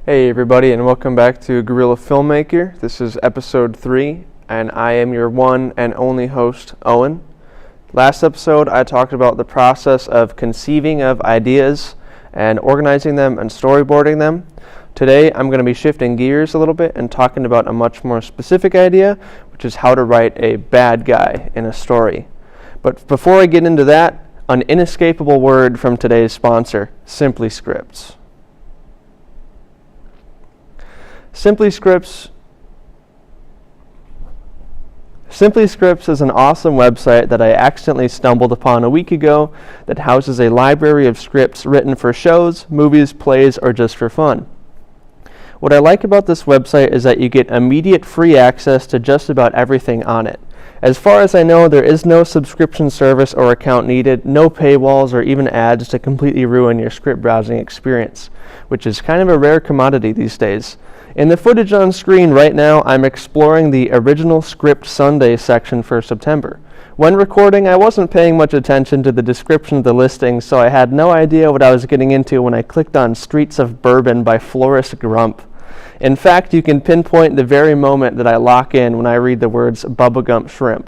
Hey everybody, and welcome back to Guerrilla Filmmaker. This is episode 3, and I am your one and only host, Owen. Last episode, I talked about the process of conceiving of ideas and organizing them and storyboarding them. Today, I'm going to be shifting gears a little bit and talking about a much more specific idea, which is how to write a bad guy in a story. But before I get into that, an inescapable word from today's sponsor, Simply Scripts. Simply Scripts is an awesome website that I accidentally stumbled upon a week ago that houses a library of scripts written for shows, movies, plays, or just for fun. What I like about this website is that you get immediate free access to just about everything on it. As far as I know, there is no subscription service or account needed, no paywalls or even ads to completely ruin your script browsing experience, which is kind of a rare commodity these days. In the footage on screen right now, I'm exploring the original script Sunday section for September. When recording, I wasn't paying much attention to the description of the listing, so I had no idea what I was getting into when I clicked on Streets of Bourbon by Florist Grump. In fact, you can pinpoint the very moment that I lock in when I read the words Bubba Gump Shrimp.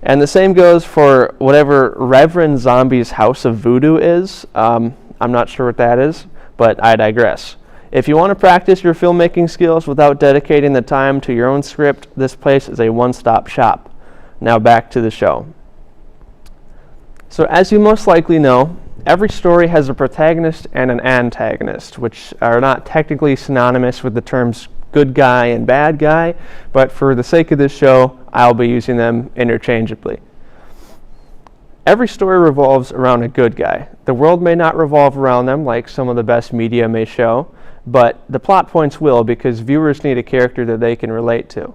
And the same goes for whatever Reverend Zombie's House of Voodoo is. I'm not sure what that is, but I digress. If you want to practice your filmmaking skills without dedicating the time to your own script, this place is a one-stop shop. Now back to the show. So as you most likely know, every story has a protagonist and an antagonist, which are not technically synonymous with the terms good guy and bad guy, but for the sake of this show, I'll be using them interchangeably. Every story revolves around a good guy. The world may not revolve around them like some of the best media may show, but the plot points will because viewers need a character that they can relate to.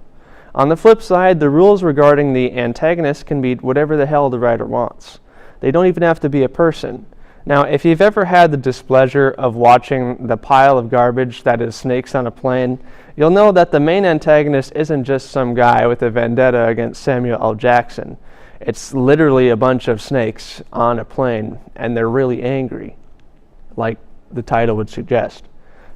On the flip side, the rules regarding the antagonist can be whatever the hell the writer wants. They don't even have to be a person. Now, if you've ever had the displeasure of watching the pile of garbage that is Snakes on a Plane, you'll know that the main antagonist isn't just some guy with a vendetta against Samuel L. Jackson. It's literally a bunch of snakes on a plane, and they're really angry, like the title would suggest.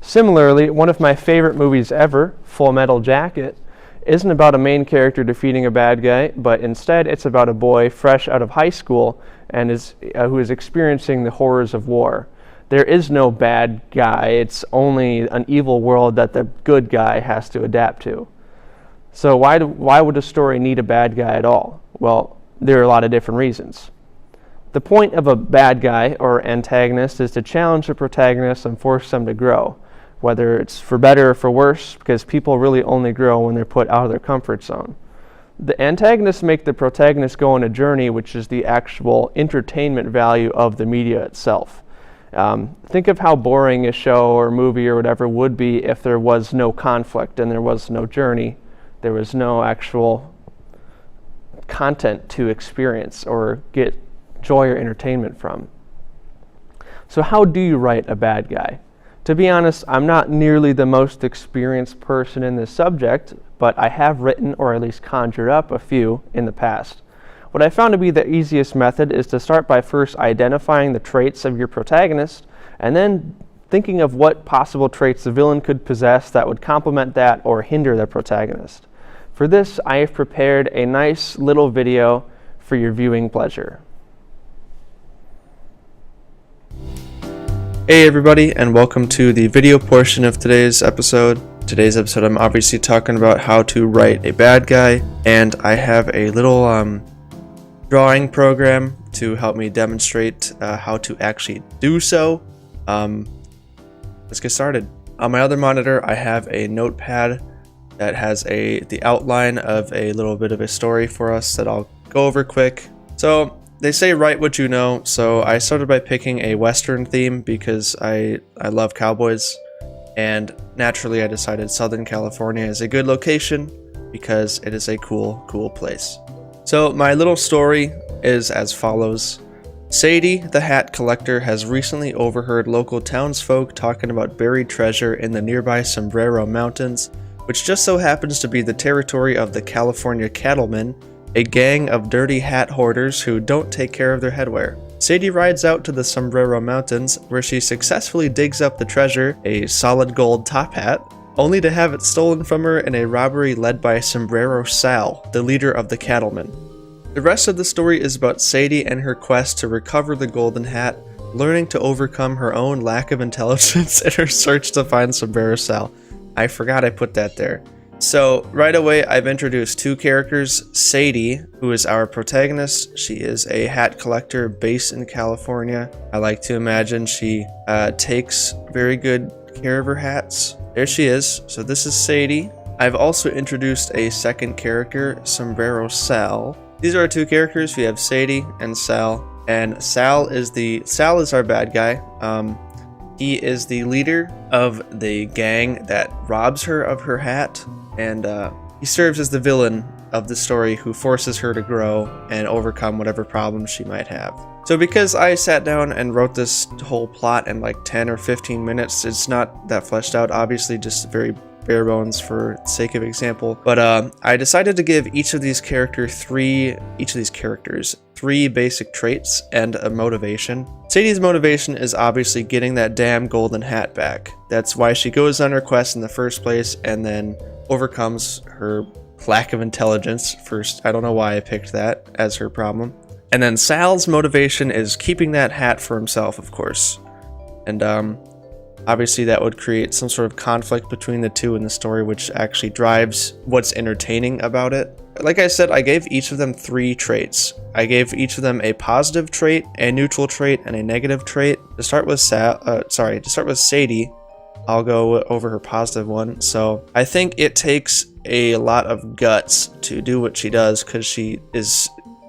Similarly, one of my favorite movies ever, Full Metal Jacket, isn't about a main character defeating a bad guy, but instead it's about a boy fresh out of high school and who is experiencing the horrors of war. There is no bad guy, it's only an evil world that the good guy has to adapt to. So why would a story need a bad guy at all? Well, there are a lot of different reasons. The point of a bad guy or antagonist is to challenge the protagonist and force them to grow, whether it's for better or for worse, because people really only grow when they're put out of their comfort zone. The antagonists make the protagonist go on a journey, which is the actual entertainment value of the media itself. Think of how boring a show or movie or whatever would be if there was no conflict and there was no journey, there was no actual content to experience or get joy or entertainment from. So how do you write a bad guy? To be honest, I'm not nearly the most experienced person in this subject, but I have written or at least conjured up a few in the past. What I found to be the easiest method is to start by first identifying the traits of your protagonist and then thinking of what possible traits the villain could possess that would complement that or hinder the protagonist. For this, I have prepared a nice little video for your viewing pleasure. Hey everybody, and welcome to the video portion of today's episode. Today's episode I'm obviously talking about how to write a bad guy, and I have a little drawing program to help me demonstrate how to actually do so. Let's get started. On my other monitor I have a notepad that has the outline of a little bit of a story for us that I'll go over quick. So they say write what you know, so I started by picking a Western theme because I love cowboys, and naturally I decided Southern California is a good location because it is a cool place. So my little story is as follows. Sadie, the hat collector, has recently overheard local townsfolk talking about buried treasure in the nearby Sombrero Mountains, which just so happens to be the territory of the California Cattlemen, a gang of dirty hat hoarders who don't take care of their headwear. Sadie rides out to the Sombrero Mountains, where she successfully digs up the treasure, a solid gold top hat, only to have it stolen from her in a robbery led by Sombrero Sal, the leader of the cattlemen. The rest of the story is about Sadie and her quest to recover the golden hat, learning to overcome her own lack of intelligence in her search to find Sombrero Sal. I forgot I put that there. So right away I've introduced two characters, Sadie, who is our protagonist. She is a hat collector based in California. I like to imagine she takes very good care of her hats. There she is. So this is Sadie. I've also introduced a second character, Sombrero Sal. These are our two characters. We have Sadie and Sal. And Sal is our bad guy. He is the leader of the gang that robs her of her hat. And he serves as the villain of the story who forces her to grow and overcome whatever problems she might have. So because I sat down and wrote this whole plot in like 10 or 15 minutes, it's not that fleshed out, obviously just very bare bones for sake of example. But I decided to give each of these characters three basic traits and a motivation. Sadie's motivation is obviously getting that damn golden hat back. That's why she goes on her quest in the first place and then overcomes her lack of intelligence first. I don't know why I picked that as her problem. And then Sal's motivation is keeping that hat for himself, of course. And obviously that would create some sort of conflict between the two in the story, which actually drives what's entertaining about it. Like I said, I gave each of them three traits. I gave each of them a positive trait, a neutral trait, and a negative trait. To start with Sadie, I'll go over her positive one. So I think it takes a lot of guts to do what she does, because she is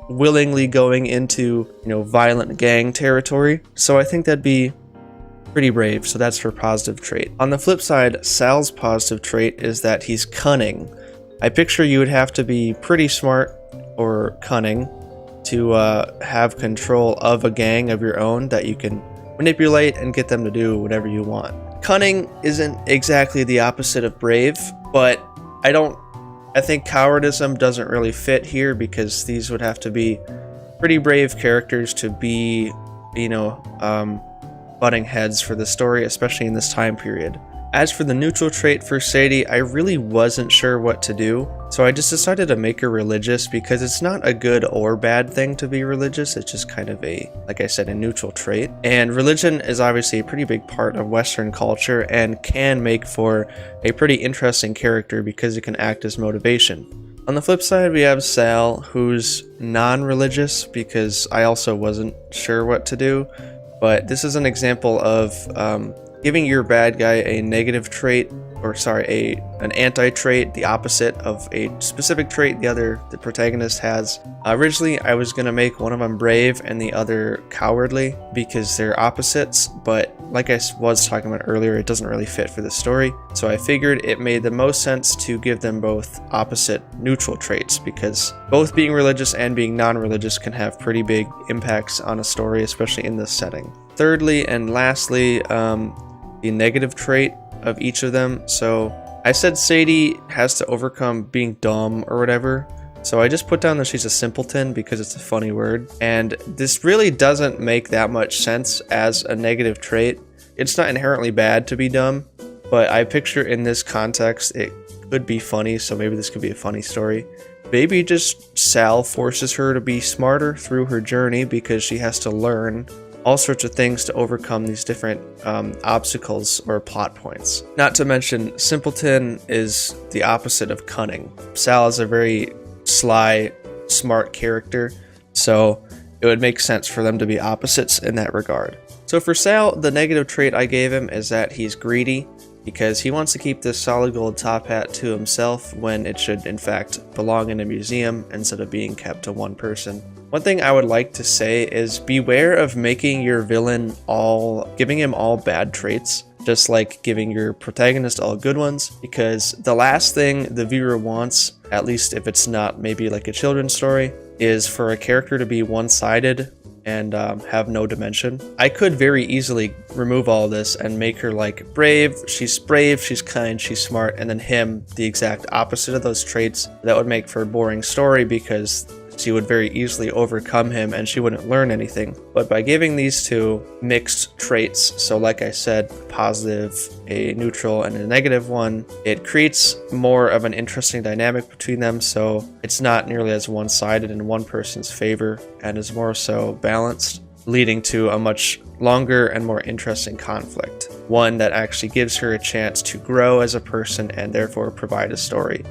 willingly going into, violent gang territory. So I think that'd be pretty brave. So that's her positive trait. On the flip side, Sal's positive trait is that he's cunning. I picture you would have to be pretty smart or cunning to have control of a gang of your own that you can manipulate and get them to do whatever you want. Cunning isn't exactly the opposite of brave, but I think cowardice doesn't really fit here, because these would have to be pretty brave characters to be, butting heads for the story, especially in this time period. As for the neutral trait for Sadie, I really wasn't sure what to do, so I just decided to make her religious, because it's not a good or bad thing to be religious. It's just kind of like I said, a neutral trait. And religion is obviously a pretty big part of Western culture and can make for a pretty interesting character because it can act as motivation. On the flip side, we have Sal, who's non-religious, because I also wasn't sure what to do, but this is an example of giving your bad guy a negative trait, an anti-trait, the opposite of a specific trait the protagonist has. Originally, I was going to make one of them brave and the other cowardly, because they're opposites, but like I was talking about earlier, it doesn't really fit for the story. So I figured it made the most sense to give them both opposite neutral traits, because both being religious and being non-religious can have pretty big impacts on a story, especially in this setting. Thirdly and lastly, the negative trait of each of them. So I said Sadie has to overcome being dumb or whatever. So I just put down that she's a simpleton because it's a funny word. And this really doesn't make that much sense as a negative trait. It's not inherently bad to be dumb, but I picture in this context it could be funny, so maybe this could be a funny story. Maybe just Sal forces her to be smarter through her journey because she has to learn all sorts of things to overcome these different obstacles or plot points. Not to mention, simpleton is the opposite of cunning. Sal is a very sly, smart character, so it would make sense for them to be opposites in that regard. So for Sal, the negative trait I gave him is that he's greedy, because he wants to keep this solid gold top hat to himself when it should in fact belong in a museum instead of being kept to one person. One thing I would like to say is beware of making your villain giving him all bad traits, just like giving your protagonist all good ones, because the last thing the viewer wants, at least if it's not maybe like a children's story, is for a character to be one-sided and have no dimension. I could very easily remove all this and make her like brave, she's kind, she's smart, and then him, the exact opposite of those traits. That would make for a boring story because she would very easily overcome him and she wouldn't learn anything. But by giving these two mixed traits, so like I said, positive, a neutral, and a negative one, it creates more of an interesting dynamic between them, so it's not nearly as one-sided in one person's favor and is more so balanced, leading to a much longer and more interesting conflict, one that actually gives her a chance to grow as a person and therefore provide a story.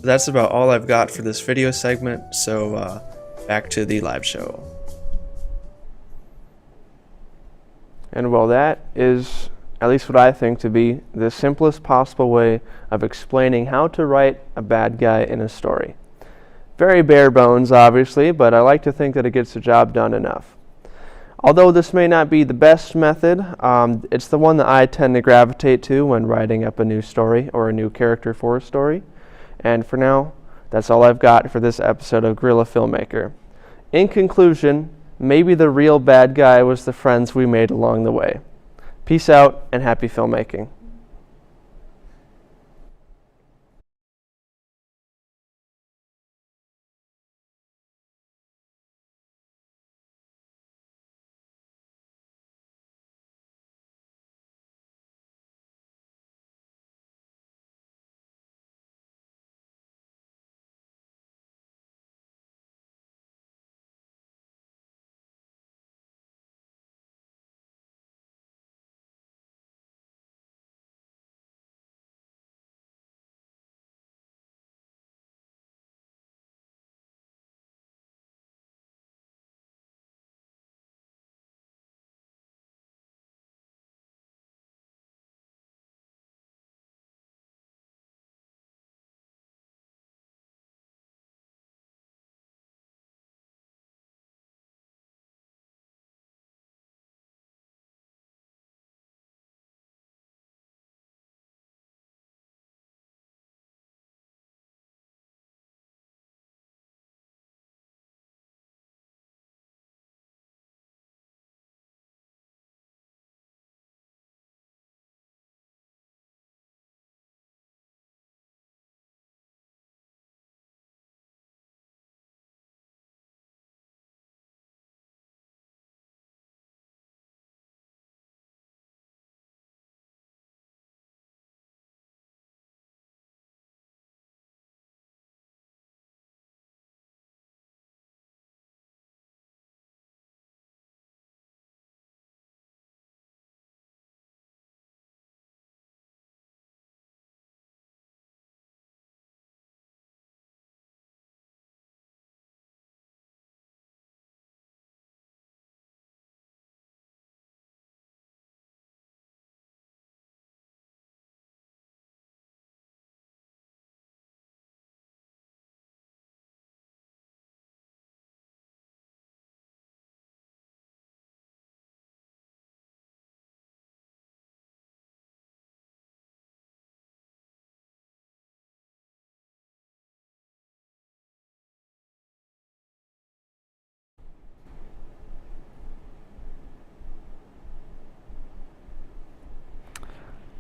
That's about all I've got for this video segment, so back to the live show. And well, that is, at least what I think to be, the simplest possible way of explaining how to write a bad guy in a story. Very bare bones, obviously, but I like to think that it gets the job done enough. Although this may not be the best method, it's the one that I tend to gravitate to when writing up a new story or a new character for a story. And for now, that's all I've got for this episode of Guerrilla Filmmaker. In conclusion, maybe the real bad guy was the friends we made along the way. Peace out and happy filmmaking.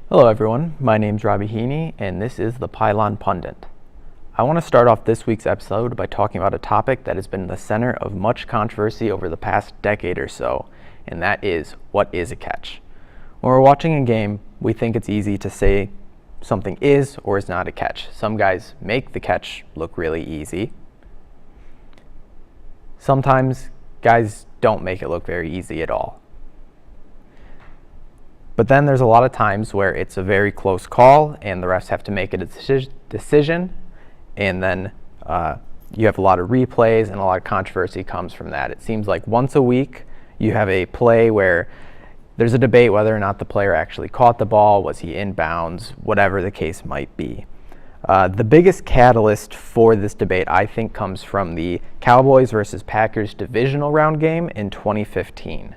Hello everyone, my name's Robbie Heaney and this is the Pylon Pundit. I want to start off this week's episode by talking about a topic that has been the center of much controversy over the past decade or so, and that is, what is a catch? When we're watching a game, we think it's easy to say something is or is not a catch. Some guys make the catch look really easy. Sometimes guys don't make it look very easy at all. But then there's a lot of times where it's a very close call and the refs have to make a decision, and then you have a lot of replays and a lot of controversy comes from that. It seems like once a week you have a play where there's a debate whether or not the player actually caught the ball, was he in bounds, whatever the case might be. The biggest catalyst for this debate, I think, comes from the Cowboys versus Packers divisional round game in 2015.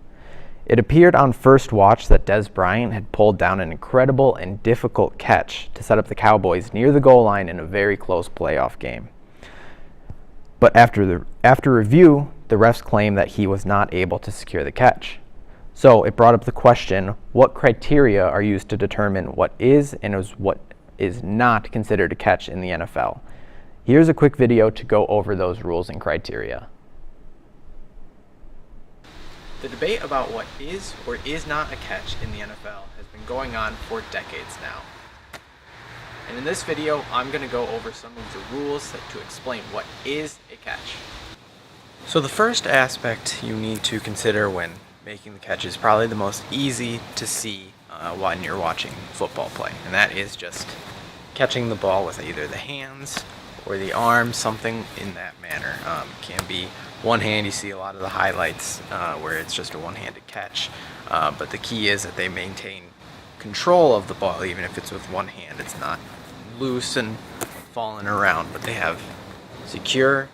It appeared on first watch that Dez Bryant had pulled down an incredible and difficult catch to set up the Cowboys near the goal line in a very close playoff game. But after review, the refs claimed that he was not able to secure the catch. So it brought up the question, what criteria are used to determine what is and what is not considered a catch in the NFL? Here's a quick video to go over those rules and criteria. The debate about what is or is not a catch in the NFL has been going on for decades now. And in this video, I'm going to go over some of the rules to explain what is a catch. So the first aspect you need to consider when making the catch is probably the most easy to see when you're watching football play, and that is just catching the ball with either the hands or the arms, something in that manner. Can be one hand. You see a lot of the highlights where it's just a one-handed catch, but the key is that they maintain control of the ball. Even if it's with one hand, it's not loose and falling around, but they have secure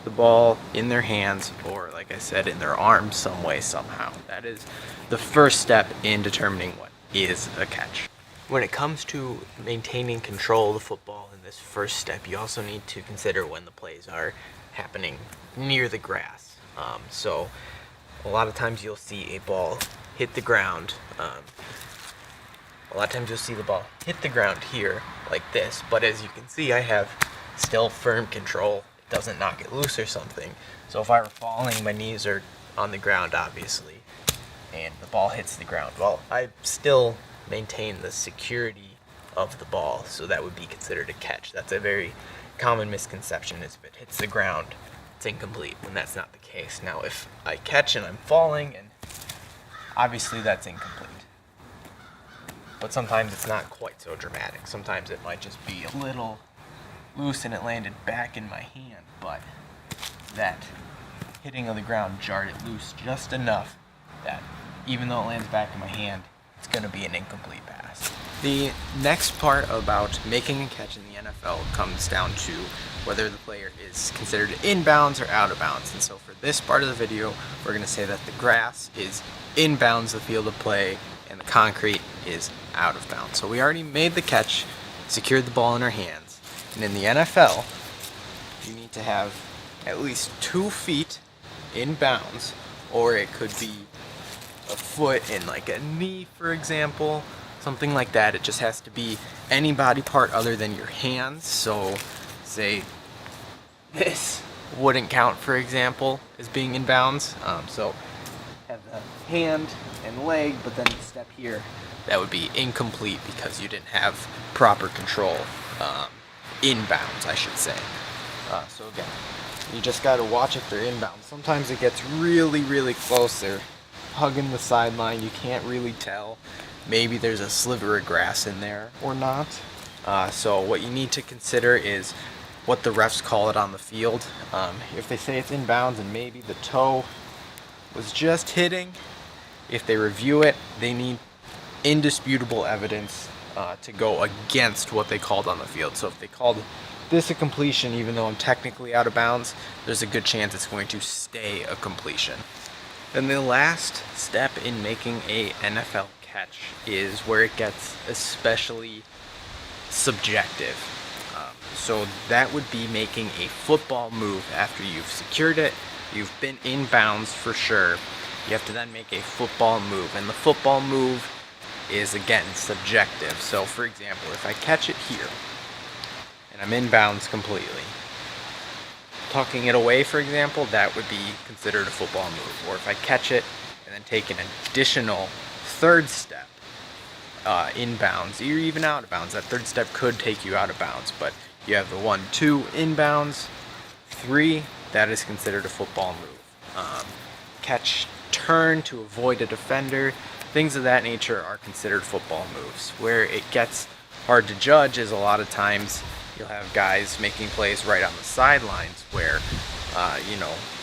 the ball in their hands, or like I said, in their arms some way, somehow. That is the first step in determining what is a catch. When it comes to maintaining control of the football in this first step, you also need to consider when the plays are happening near the grass. So a lot of times you'll see a ball hit the ground. A lot of times you'll see the ball hit the ground here like this, but as you can see, I have still firm control. It doesn't knock it loose or something. So if I were falling, my knees are on the ground, obviously, and the ball hits the ground, well, I still maintain the security of the ball, so that would be considered a catch. That's a very common misconception, is if it hits the ground, it's incomplete, when that's not the case. Now, if I catch and I'm falling, and obviously that's incomplete. But sometimes it's not quite so dramatic. Sometimes it might just be a little loose and it landed back in my hand, but that hitting of the ground jarred it loose just enough that even though it lands back in my hand, it's going to be an incomplete pass. The next part about making a catch in the NFL comes down to whether the player is considered in bounds or out of bounds. And so for this part of the video, we're going to say that the grass is in bounds, the field of play, and the concrete is out of bounds. So we already made the catch, secured the ball in our hands. And in the NFL, you need to have at least 2 feet in bounds, or it could be a foot in like a knee, for example, something like that. It just has to be any body part other than your hands. So say this wouldn't count, for example, as being in bounds. So have the hand and leg, but then step here, that would be incomplete because you didn't have proper control in bounds, I should say. So again, you just got to watch if they're inbounds. Sometimes it gets really, really close. They're hugging the sideline. You can't really tell. Maybe there's a sliver of grass in there or not. So what you need to consider is what the refs call it on the field. If they say it's inbounds and maybe the toe was just hitting, if they review it, they need indisputable evidence to go against what they called on the field. So if they called this a completion, even though I'm technically out of bounds, there's a good chance it's going to stay a completion. Then the last step in making a NFL catch is where it gets especially subjective. So that would be making a football move after you've secured it. You've been in bounds for sure. You have to then make a football move, and the football move is again subjective. So for example, if I catch it here and I'm in bounds completely, tucking it away, for example, that would be considered a football move. Or if I catch it and then take an additional third step in bounds, or even out of bounds, that third step could take you out of bounds, but you have the 1, 2 in bounds, 3, that is considered a football move. Catch, turn to avoid a defender, things of that nature are considered football moves. Where it gets hard to judge is a lot of times you'll have guys making plays right on the sidelines where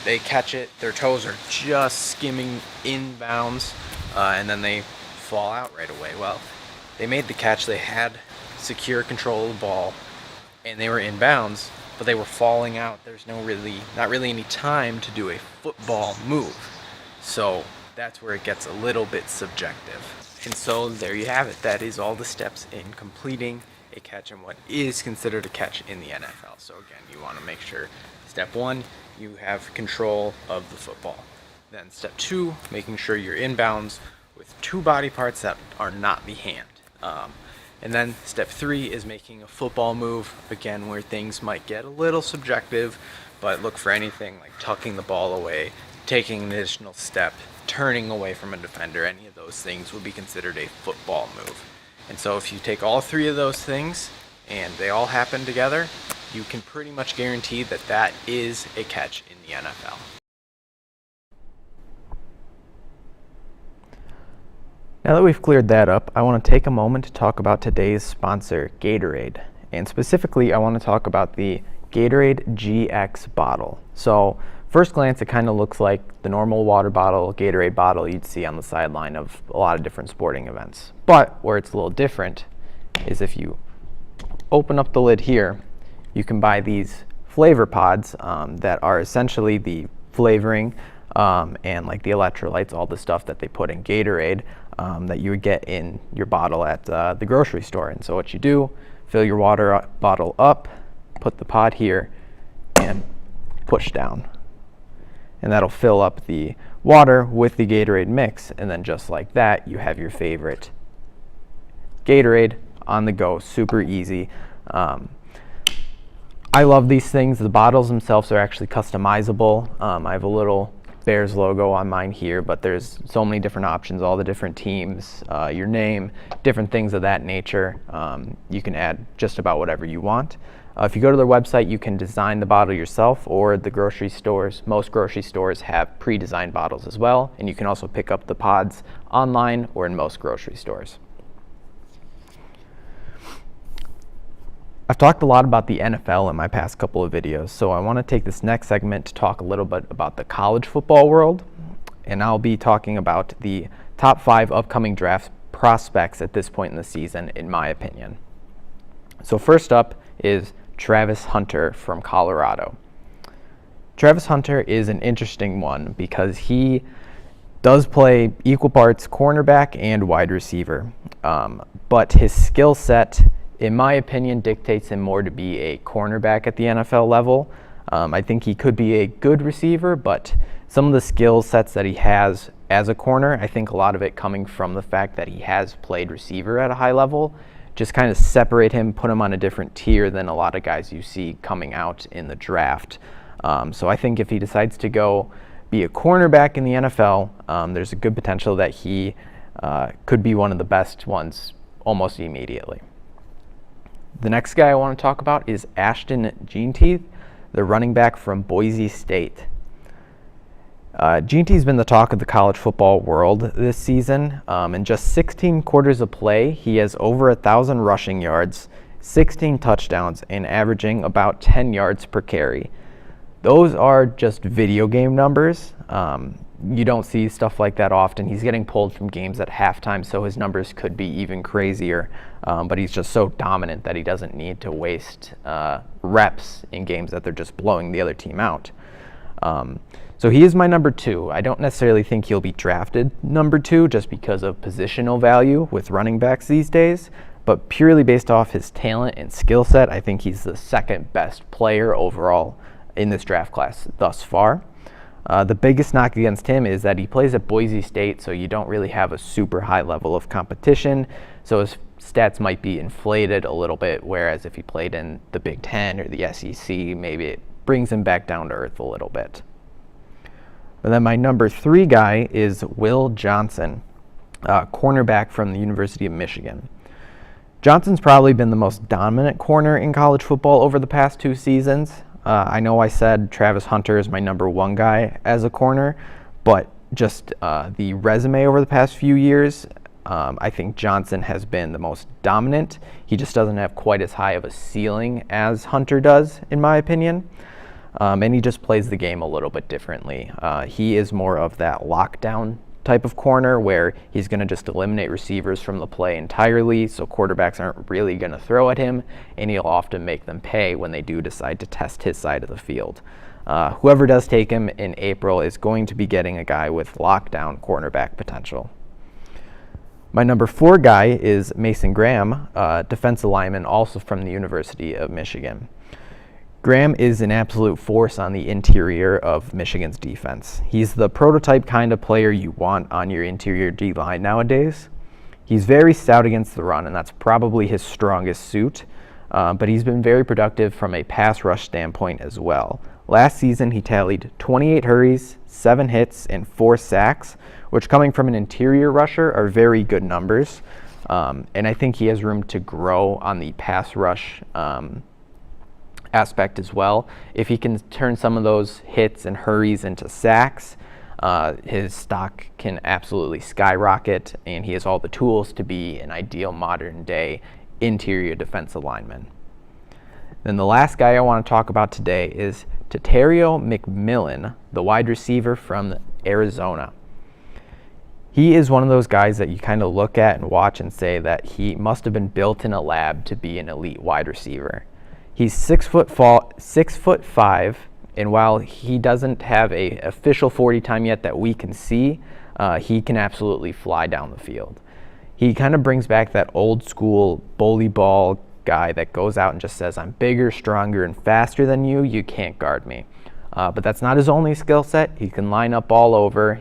They catch it, their toes are just skimming inbounds, and then they fall out right away. Well, they made the catch, they had secure control of the ball, and they were inbounds, but they were falling out. There's not really any time to do a football move. So that's where it gets a little bit subjective. And so there you have it. That is all the steps in completing a catch and what is considered a catch in the NFL. So again, you want to make sure, step 1, you have control of the football. Then step 2, making sure you're inbounds with 2 body parts that are not the hand. And then step 3 is making a football move, again, where things might get a little subjective, but look for anything like tucking the ball away, taking an additional step, turning away from a defender. Any of those things would be considered a football move. And so if you take all 3 of those things and they all happen together, you can pretty much guarantee that that is a catch in the NFL. Now that we've cleared that up, I want to take a moment to talk about today's sponsor, Gatorade. And specifically, I want to talk about the Gatorade GX bottle. So, first glance, it kind of looks like the normal water bottle, Gatorade bottle you'd see on the sideline of a lot of different sporting events. But where it's a little different is if you open up the lid here, you can buy these flavor pods that are essentially the flavoring and like the electrolytes, all the stuff that they put in Gatorade that you would get in your bottle at the grocery store. And so what you do, fill your water bottle up, put the pod here, and push down. And that'll fill up the water with the Gatorade mix, and then just like that, you have your favorite Gatorade on the go, super easy. I love these things. The bottles themselves are actually customizable. I have a little Bears logo on mine here, but there's so many different options, all the different teams, your name, different things of that nature. You can add just about whatever you want. If you go to their website, you can design the bottle yourself, or the grocery stores, most grocery stores have pre-designed bottles as well, and you can also pick up the pods online or in most grocery stores. I've talked a lot about the NFL in my past couple of videos, so I want to take this next segment to talk a little bit about the college football world, and I'll be talking about the top 5 upcoming draft prospects at this point in the season, in my opinion. So first up is Travis Hunter from Colorado. Travis Hunter is an interesting one because he does play equal parts cornerback and wide receiver, but his skill set, in my opinion, dictates him more to be a cornerback at the NFL level. I think he could be a good receiver, but some of the skill sets that he has as a corner, I think a lot of it coming from the fact that he has played receiver at a high level, just kind of separate him, put him on a different tier than a lot of guys you see coming out in the draft. So I think if he decides to go be a cornerback in the NFL, there's a good potential that he could be one of the best ones almost immediately. The next guy I want to talk about is Ashton Jeanteath, the running back from Boise State. Jeanteath's been the talk of the college football world this season. In just 16 quarters of play, he has over 1,000 rushing yards, 16 touchdowns, and averaging about 10 yards per carry. Those are just video game numbers. You don't see stuff like that often. He's getting pulled from games at halftime, so his numbers could be even crazier. But he's just so dominant that he doesn't need to waste reps in games that they're just blowing the other team out. So he is my number 2. I don't necessarily think he'll be drafted number 2 just because of positional value with running backs these days, but purely based off his talent and skill set, I think he's the second best player overall in this draft class thus far. The biggest knock against him is that he plays at Boise State, so you don't really have a super high level of competition, so his stats might be inflated a little bit, whereas if he played in the Big Ten or the SEC, maybe it brings him back down to earth a little bit. And then my number 3 guy is Will Johnson, cornerback from the University of Michigan. Johnson's probably been the most dominant corner in college football over the past 2 seasons. I know I said Travis Hunter is my number 1 guy as a corner, but just the resume over the past few years, I think Johnson has been the most dominant. He just doesn't have quite as high of a ceiling as Hunter does, in my opinion. and he just plays the game a little bit differently. He is more of that lockdown type of corner where he's going to just eliminate receivers from the play entirely, so quarterbacks aren't really going to throw at him, and he'll often make them pay when they do decide to test his side of the field. Whoever does take him in April is going to be getting a guy with lockdown cornerback potential. My number 4 guy is Mason Graham, defensive lineman, also from the University of Michigan. Graham is an absolute force on the interior of Michigan's defense. He's the prototype kind of player you want on your interior D-line nowadays. He's very stout against the run, and that's probably his strongest suit, but he's been very productive from a pass rush standpoint as well. Last season, he tallied 28 hurries, 7 hits, and 4 sacks, which coming from an interior rusher are very good numbers. And I think he has room to grow on the pass rush aspect as well. If he can turn some of those hits and hurries into sacks, his stock can absolutely skyrocket, and he has all the tools to be an ideal modern day interior defensive lineman. Then the last guy I want to talk about today is Tatario McMillan, the wide receiver from Arizona. He is one of those guys that you kind of look at and watch and say that he must have been built in a lab to be an elite wide receiver. He's 6'5", and while he doesn't have a official 40 time yet that we can see, he can absolutely fly down the field. He kind of brings back that old school bully ball guy that goes out and just says, I'm bigger, stronger, and faster than you. You can't guard me. But that's not his only skill set. He can line up all over.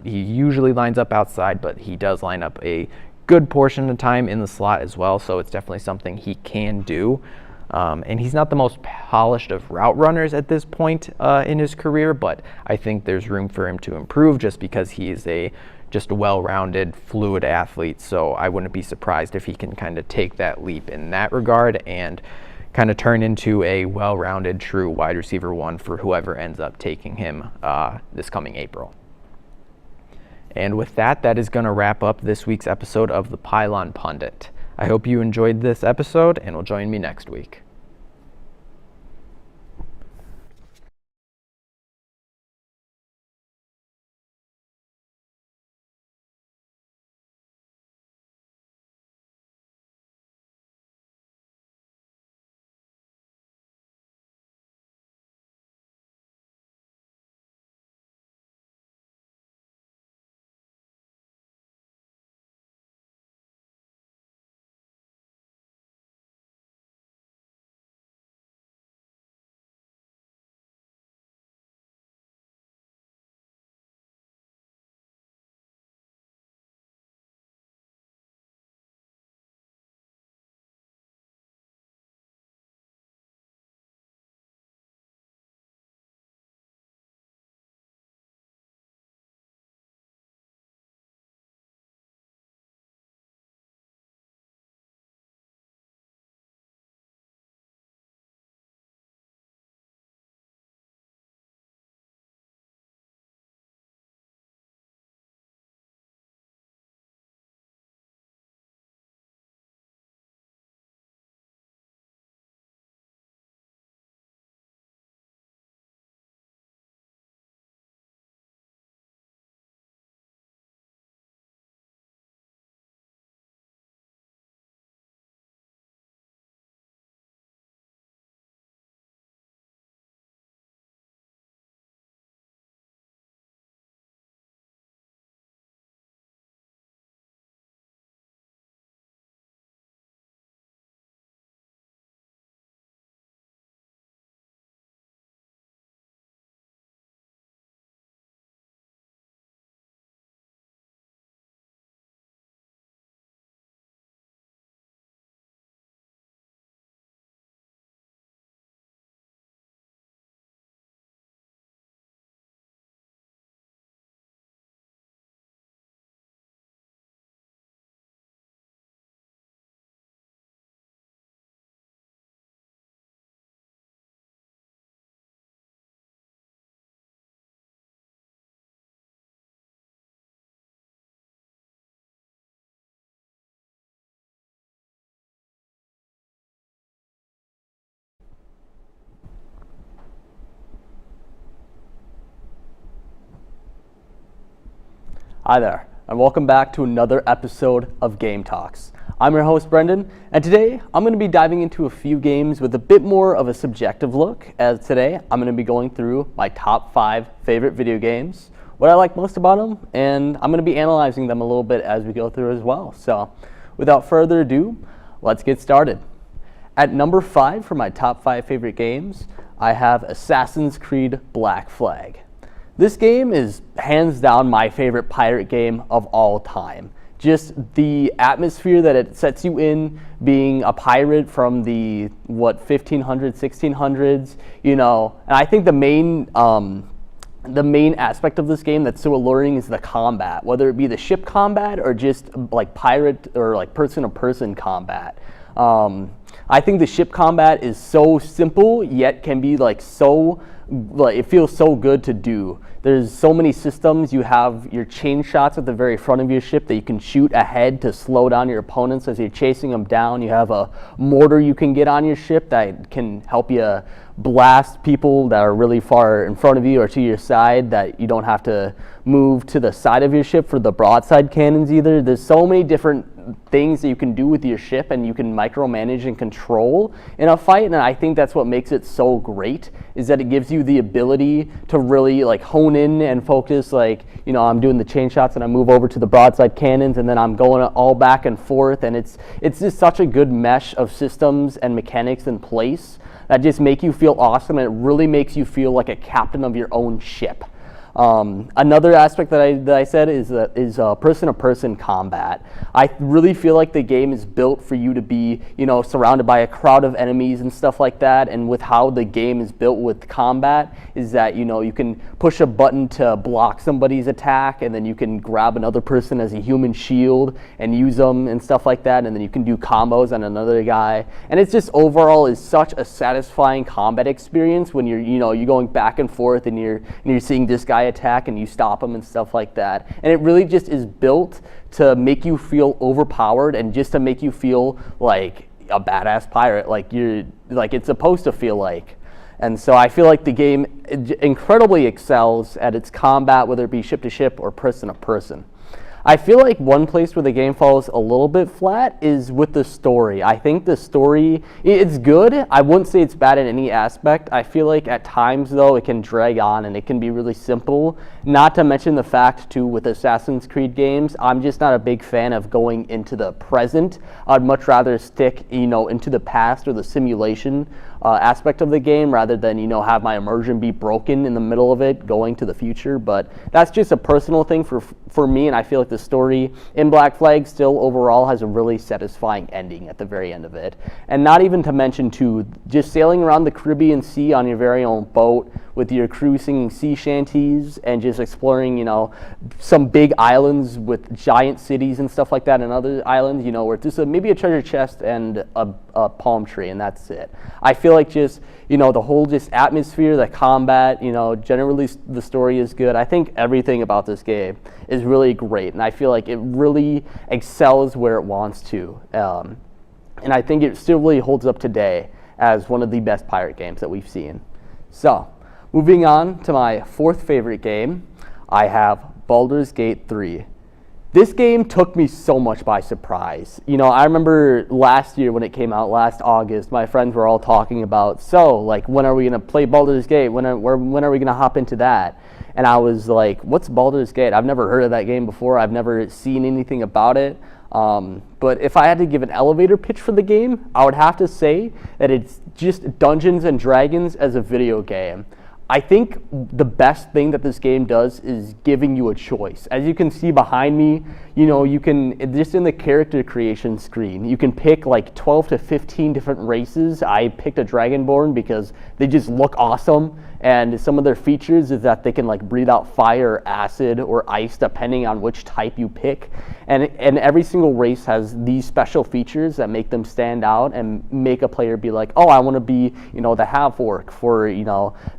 He usually lines up outside, but he does line up a good portion of the time in the slot as well, so it's definitely something he can do. And he's not the most polished of route runners at this point in his career, but I think there's room for him to improve just because he is just a well-rounded, fluid athlete. So I wouldn't be surprised if he can kind of take that leap in that regard and kind of turn into a well-rounded, true wide receiver 1 for whoever ends up taking him this coming April. And with that, that is going to wrap up this week's episode of the Pylon Pundit. I hope you enjoyed this episode and will join me next week. Hi there, and welcome back to another episode of Game Talks. I'm your host, Brendan, and today I'm going to be diving into a few games with a bit more of a subjective look, as today I'm going to be going through my top 5 favorite video games, what I like most about them, and I'm going to be analyzing them a little bit as we go through as well. So, without further ado, let's get started. At number 5 for my top 5 favorite games, I have Assassin's Creed Black Flag. This game is hands down my favorite pirate game of all time. Just the atmosphere that it sets you in, being a pirate from the 1500s, 1600s, and I think the main aspect of this game that's so alluring is the combat, whether it be the ship combat or just like pirate or like person-to-person combat. I think the ship combat is so simple, yet can be it feels so good to do. There's so many systems. You have your chain shots at the very front of your ship that you can shoot ahead to slow down your opponents as you're chasing them down. You have a mortar you can get on your ship that can help you blast people that are really far in front of you or to your side, that you don't have to move to the side of your ship for the broadside cannons either. There's so many different things that you can do with your ship and you can micromanage and control in a fight, and I think that's what makes it so great, is that it gives you the ability to really hone in and focus. I'm doing the chain shots and I move over to the broadside cannons and then I'm going all back and forth, and it's just such a good mesh of systems and mechanics in place that just make you feel awesome, and it really makes you feel like a captain of your own ship. Another aspect that I said is person-to-person combat. I really feel like the game is built for you to be, surrounded by a crowd of enemies and stuff like that. And with how the game is built with combat, is that you can push a button to block somebody's attack, and then you can grab another person as a human shield and use them and stuff like that. And then you can do combos on another guy. And it's just overall is such a satisfying combat experience when you're going back and forth and you're seeing this guy attack and you stop them and stuff like that. And it really just is built to make you feel overpowered and just to make you feel like a badass pirate, like it's supposed to feel like. And so I feel like the game incredibly excels at its combat, whether it be ship to ship or person to person. I feel like one place where the game falls a little bit flat is with the story. I think the story, it's good. I wouldn't say it's bad in any aspect. I feel like at times, though, it can drag on and it can be really simple. Not to mention the fact, too, with Assassin's Creed games, I'm just not a big fan of going into the present. I'd much rather stick, into the past or the simulation aspect of the game rather than, have my immersion be broken in the middle of it going to the future. But that's just a personal thing for me, and I feel like the story in Black Flag still overall has a really satisfying ending at the very end of it. And not even to mention, too, just sailing around the Caribbean Sea on your very own boat with your crew singing sea shanties and just exploring, some big islands with giant cities and stuff like that, and other islands, where it's just maybe a treasure chest and a palm tree, and that's it. I feel like just, the whole just atmosphere, the combat, generally the story is good. I think everything about this game is really great, and I feel like it really excels where it wants to. And I think it still really holds up today as one of the best pirate games that we've seen. So, moving on to my 4th favorite game, I have Baldur's Gate 3. This game took me so much by surprise. I remember last year when it came out, last August, my friends were all talking about, when are we going to play Baldur's Gate? When are we going to hop into that? And I was like, what's Baldur's Gate? I've never heard of that game before. I've never seen anything about it. But if I had to give an elevator pitch for the game, I would have to say that it's just Dungeons and Dragons as a video game. I think the best thing that this game does is giving you a choice. As you can see behind me, you can, just in the character creation screen, you can pick 12 to 15 different races. I picked a Dragonborn because they just look awesome, and some of their features is that they can breathe out fire, acid, or ice depending on which type you pick. And every single race has these special features that make them stand out and make a player be like, oh, I want to be, the half-orc for,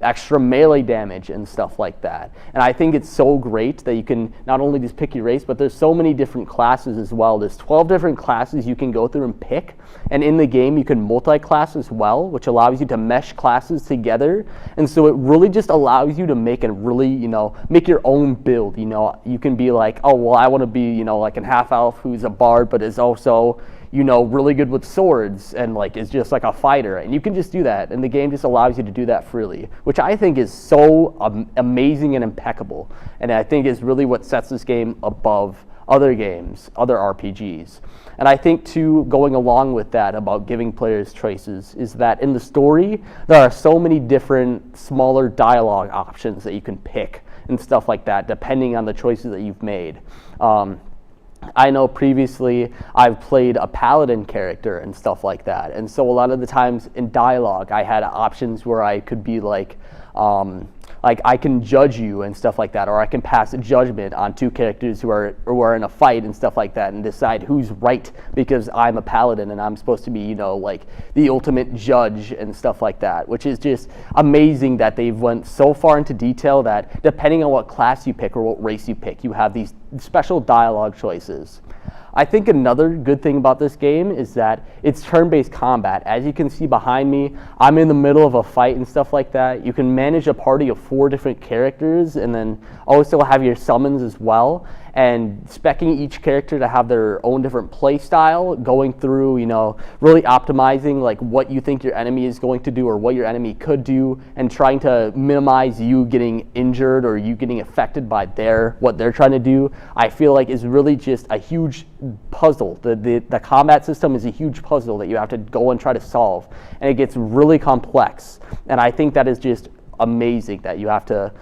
extra melee damage and stuff like that. And I think it's so great that you can not only just pick your race, but there's so many different classes as well. There's 12 different classes you can go through and pick. And in the game, you can multi-class as well, which allows you to mesh classes together. And so it really just allows you to make make your own build. You can be like, oh, well, I want to be, like a half elf who's a bard, but is also, really good with swords and like is just like a fighter. And you can just do that. And the game just allows you to do that freely, which I think is so amazing and impeccable. And I think is really what sets this game above other games, other RPGs. And I think too, going along with that about giving players choices is that in the story, there are so many different smaller dialogue options that you can pick and stuff like that, depending on the choices that you've made. I know previously I've played a paladin character and stuff like that. And so a lot of the times in dialogue, I had options where I could be like I can judge you and stuff like that, or I can pass a judgment on two characters who are in a fight and stuff like that and decide who's right because I'm a paladin and I'm supposed to be, like the ultimate judge and stuff like that, which is just amazing that they've went so far into detail that depending on what class you pick or what race you pick, you have these special dialogue choices. I think another good thing about this game is that it's turn-based combat. As you can see behind me, I'm in the middle of a fight and stuff like that. You can manage a party of 4 different characters and then also have your summons as well. And speccing each character to have their own different play style, going through, really optimizing like what you think your enemy is going to do or what your enemy could do, and trying to minimize you getting injured or you getting affected by what they're trying to do, I feel like is really just a huge puzzle. The combat system is a huge puzzle that you have to go and try to solve, and it gets really complex. And I think that is just amazing that you have to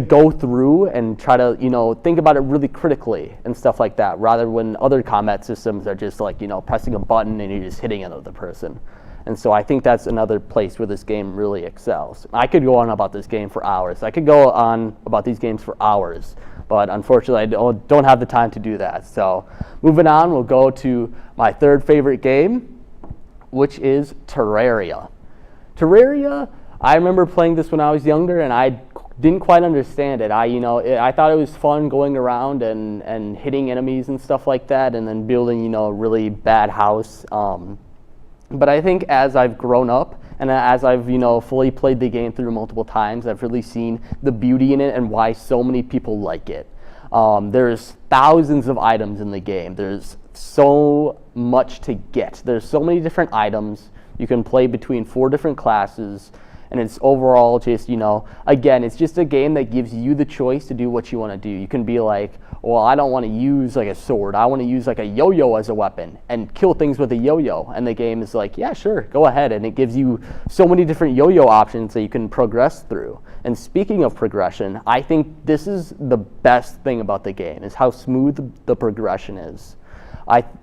go through and try to, think about it really critically and stuff like that, rather when other combat systems are just like, pressing a button and you're just hitting another person. And so I think that's another place where this game really excels. I could go on about this game for hours. I could go on about these games for hours, but unfortunately I don't have the time to do that. So moving on, we'll go to my third favorite game, which is Terraria. Terraria, I remember playing this when I was younger, and I didn't quite understand it. I thought it was fun going around and hitting enemies and stuff like that, and then building, a really bad house. But I think as I've grown up and as I've, fully played the game through multiple times, I've really seen the beauty in it and why so many people like it. There's thousands of items in the game. There's so much to get. There's so many different items. You can play between 4 different classes. And it's overall just, again, it's just a game that gives you the choice to do what you want to do. You can be like, well, I don't want to use like a sword. I want to use like a yo-yo as a weapon and kill things with a yo-yo. And the game is like, yeah, sure, go ahead. And it gives you so many different yo-yo options that you can progress through. And speaking of progression, I think this is the best thing about the game, is how smooth the progression is.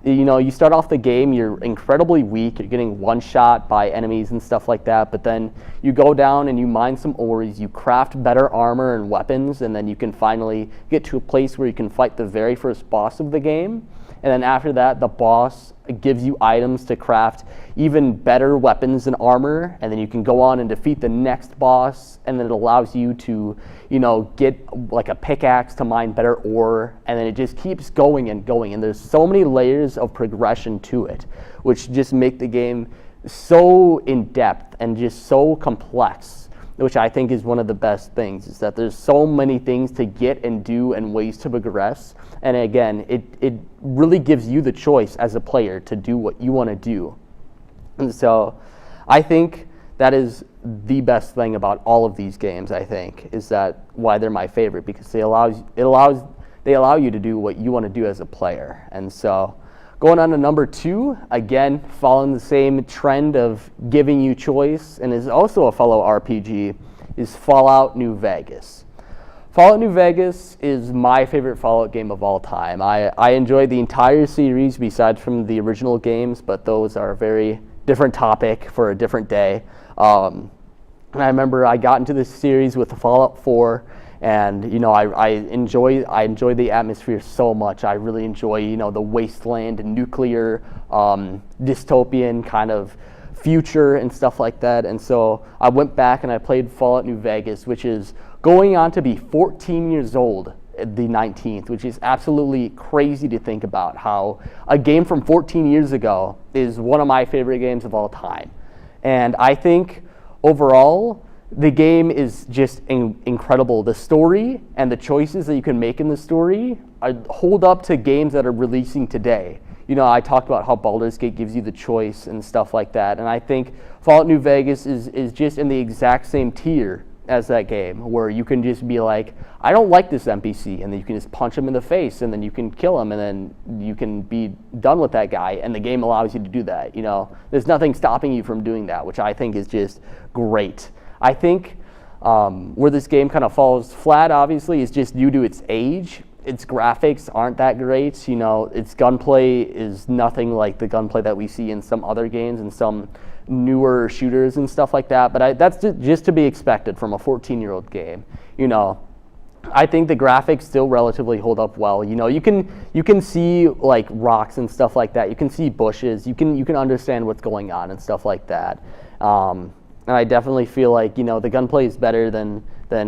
You start off the game, you're incredibly weak, you're getting one-shot by enemies and stuff like that, but then you go down and you mine some ores, you craft better armor and weapons, and then you can finally get to a place where you can fight the very first boss of the game. And then after that, the boss gives you items to craft even better weapons and armor, and then you can go on and defeat the next boss, and then it allows you to, get like a pickaxe to mine better ore, and then it just keeps going and going. And there's so many layers of progression to it, which just make the game so in-depth and just so complex, which I think is one of the best things, is that there's so many things to get and do and ways to progress. And again, it really gives you the choice as a player to do what you want to do. And so I think that is the best thing about all of these games, I think, is that why they're my favorite, because they allow you to do what you want to do as a player. And so going on to number 2, again, following the same trend of giving you choice, and is also a fellow RPG, is Fallout New Vegas. Fallout New Vegas is my favorite Fallout game of all time. I enjoyed the entire series besides from the original games, but those are a very different topic for a different day. And I remember I got into this series with Fallout 4, and I enjoy the atmosphere so much. I really enjoy the wasteland and nuclear dystopian kind of future and stuff like that. And so I went back and I played Fallout New Vegas, which is going on to be 14 years old the 19th, which is absolutely crazy to think about, how a game from 14 years ago is one of my favorite games of all time. And I think overall the game is just incredible. The story and the choices that you can make in the story hold up to games that are releasing today. You know, I talked about how Baldur's Gate gives you the choice and stuff like that, and I think Fallout New Vegas is just in the exact same tier as that game, where you can just be like, I don't like this NPC, and then you can just punch him in the face, and then you can kill him, and then you can be done with that guy, and the game allows you to do that. You know, there's nothing stopping you from doing that, which I think is just great. I think where this game kind of falls flat, obviously, is just due to its age. Its graphics aren't that great. You know, its gunplay is nothing like the gunplay that we see in some other games and some newer shooters and stuff like that. But that's just to be expected from a 14-year-old game. You know, I think the graphics still relatively hold up well. You know, you can see like rocks and stuff like that. You can see bushes. You can understand what's going on and stuff like that. And I definitely feel like, you know, the gunplay is better than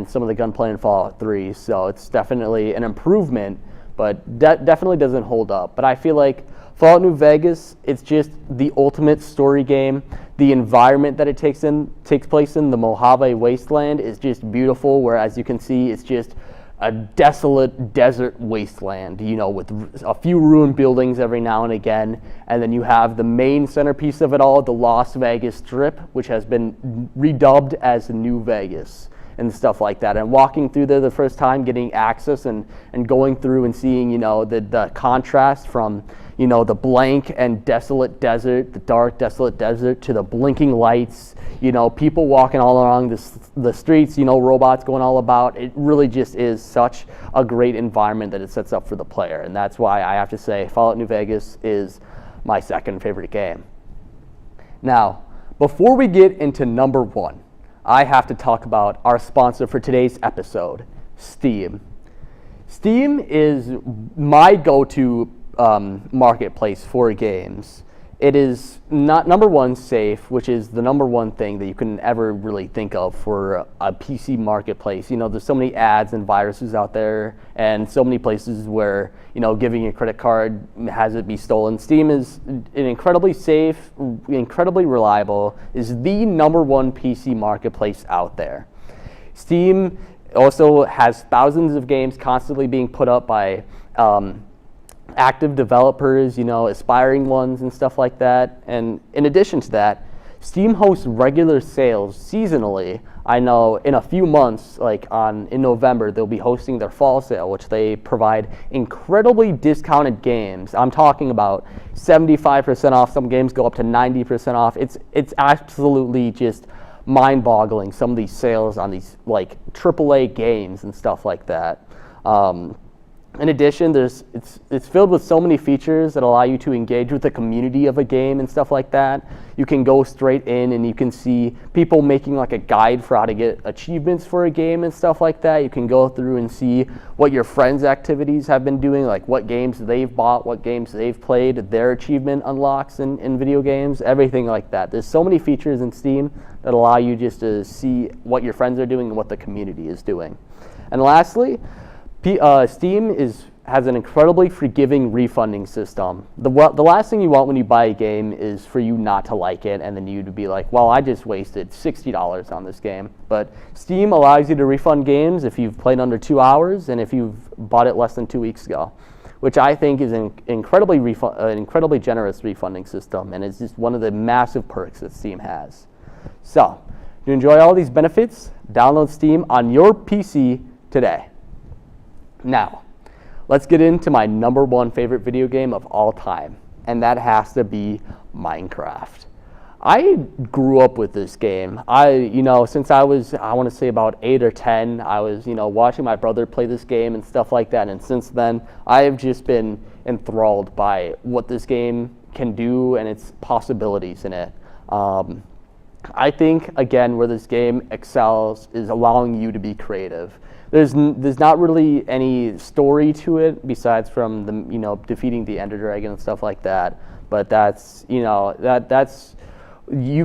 some of the gunplay in Fallout 3. So it's definitely an improvement, but definitely doesn't hold up. But I feel like Fallout New Vegas, it's just the ultimate story game. The environment that it takes place in, the Mojave Wasteland, is just beautiful, where, as you can see, it's just a desolate desert wasteland, you know, with a few ruined buildings every now and again. And then you have the main centerpiece of it all, the Las Vegas Strip, which has been redubbed as New Vegas and stuff like that. And walking through there the first time, getting access and going through and seeing, you know, the contrast from, you know, the blank and desolate desert, the dark desolate desert, to the blinking lights, you know, people walking all along the streets, you know, robots going all about. It really just is such a great environment that it sets up for the player. And that's why I have to say Fallout New Vegas is my second favorite game. Now, before we get into number one, I have to talk about our sponsor for today's episode, Steam. Steam is my go-to marketplace for games. It is not number one safe, which is the number one thing that you can ever really think of for a PC marketplace. You know, there's so many ads and viruses out there, and so many places where, you know, giving your credit card has it be stolen. Steam is an incredibly safe, incredibly reliable, is the number one PC marketplace out there. Steam also has thousands of games constantly being put up by active developers, you know, aspiring ones and stuff like that. And in addition to that, Steam hosts regular sales seasonally. I know in a few months, like in November, they'll be hosting their fall sale, which they provide incredibly discounted games. I'm talking about 75% off. Some games go up to 90% off. It's absolutely just mind-boggling, some of these sales on these like AAA games and stuff like that. In addition, it's filled with so many features that allow you to engage with the community of a game and stuff like that. You can go straight in and you can see people making like a guide for how to get achievements for a game and stuff like that. You can go through and see what your friends' activities have been doing, like what games they've bought, what games they've played, their achievement unlocks in video games, everything like that. There's so many features in Steam that allow you just to see what your friends are doing and what the community is doing. And lastly, Steam has an incredibly forgiving refunding system. The last thing you want when you buy a game is for you not to like it and then you to be like, well, I just wasted $60 on this game. But Steam allows you to refund games if you've played under 2 hours and if you've bought it less than 2 weeks ago, which I think is an incredibly generous refunding system, and it's just one of the massive perks that Steam has. So, to enjoy all these benefits, download Steam on your PC today. Now, let's get into my number one favorite video game of all time, and that has to be Minecraft. I grew up with this game. Since I was, I want to say about 8 or 10, I was, watching my brother play this game and stuff like that, and since then, I have just been enthralled by what this game can do and its possibilities in it. I think, again, where this game excels is allowing you to be creative. There's not really any story to it besides from the defeating the Ender Dragon and stuff like that. But that's you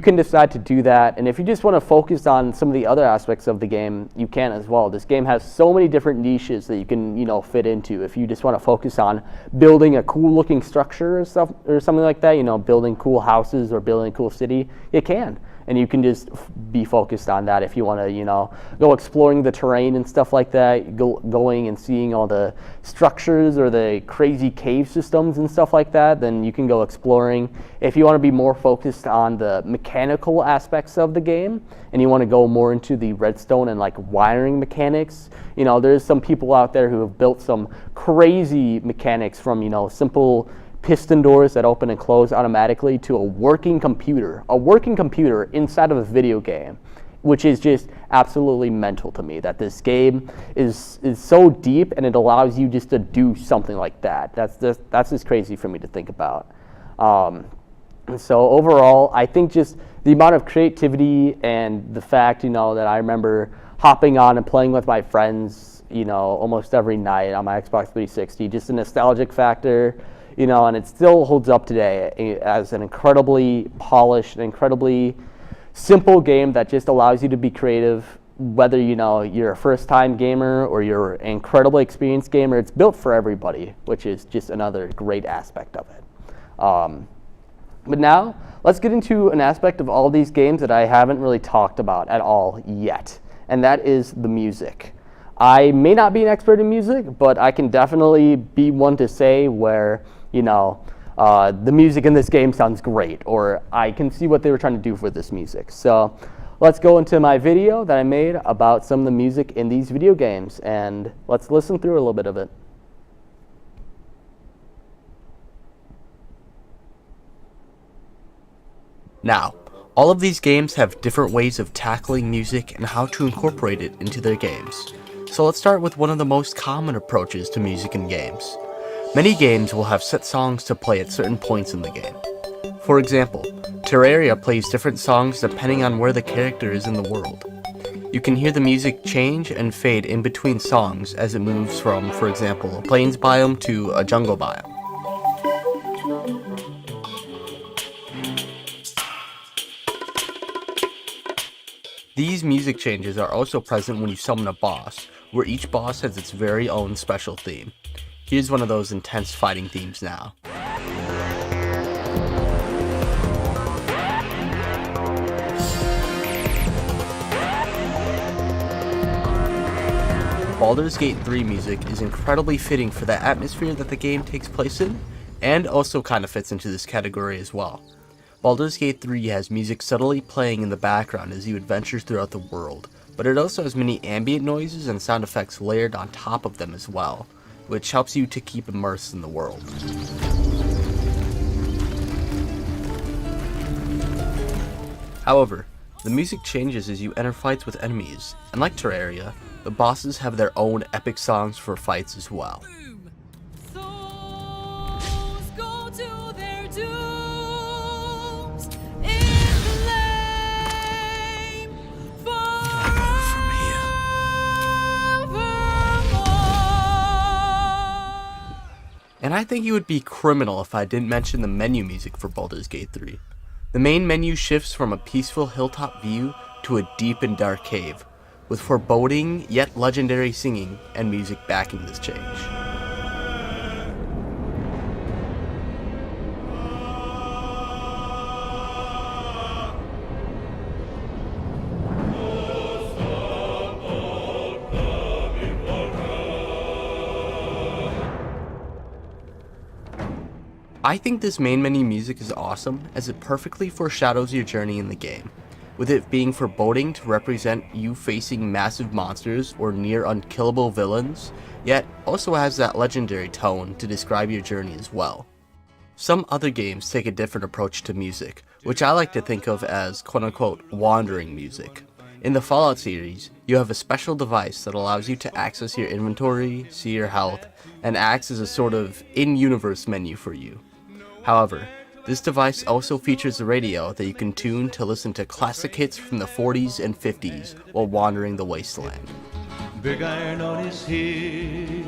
can decide to do that, and if you just want to focus on some of the other aspects of the game, you can as well. This game has so many different niches that you can fit into. If you just want to focus on building a cool looking structure or something like that, building cool houses or building a cool city, you can. and you can just be focused on that. If you want to, you know, go exploring the terrain and stuff like that, going and seeing all the structures or the crazy cave systems and stuff like that, then you can go exploring. If you want to be more focused on the mechanical aspects of the game, and you want to go more into the redstone and like wiring mechanics, you know, there's some people out there who have built some crazy mechanics from, you know, simple piston doors that open and close automatically to a working computer inside of a video game, which is just absolutely mental to me, that this game is so deep and it allows you just to do something like that. That's just crazy for me to think about. And so overall, I think just the amount of creativity and the fact, you know, that I remember hopping on and playing with my friends, you know, almost every night on my Xbox 360, just a nostalgic factor, you know, and it still holds up today as an incredibly polished and incredibly simple game that just allows you to be creative, whether, you know, you're a first-time gamer or you're an incredibly experienced gamer. It's built for everybody, which is just another great aspect of it. But now, let's get into an aspect of all these games that I haven't really talked about at all yet, and that is the music. I may not be an expert in music, but I can definitely be one to say where, you know, the music in this game sounds great, or I can see what they were trying to do for this music. So let's go into my video that I made about some of the music in these video games, and let's listen through a little bit of it. Now, all of these games have different ways of tackling music and how to incorporate it into their games. So let's start with one of the most common approaches to music in games. Many games will have set songs to play at certain points in the game. For example, Terraria plays different songs depending on where the character is in the world. You can hear the music change and fade in between songs as it moves from, for example, a plains biome to a jungle biome. These music changes are also present when you summon a boss, where each boss has its very own special theme. Here's one of those intense fighting themes now. Baldur's Gate 3 music is incredibly fitting for the atmosphere that the game takes place in, and also kind of fits into this category as well. Baldur's Gate 3 has music subtly playing in the background as you adventure throughout the world, but it also has many ambient noises and sound effects layered on top of them as well, which helps you to keep immersed in the world. However, the music changes as you enter fights with enemies, and like Terraria, the bosses have their own epic songs for fights as well. And I think it would be criminal if I didn't mention the menu music for Baldur's Gate 3. The main menu shifts from a peaceful hilltop view to a deep and dark cave, with foreboding yet legendary singing and music backing this change. I think this main menu music is awesome as it perfectly foreshadows your journey in the game, with it being foreboding to represent you facing massive monsters or near unkillable villains, yet also has that legendary tone to describe your journey as well. Some other games take a different approach to music, which I like to think of as quote-unquote wandering music. In the Fallout series, you have a special device that allows you to access your inventory, see your health, and acts as a sort of in-universe menu for you. However, this device also features a radio that you can tune to listen to classic hits from the 40s and 50s while wandering the wasteland. Big iron on his head.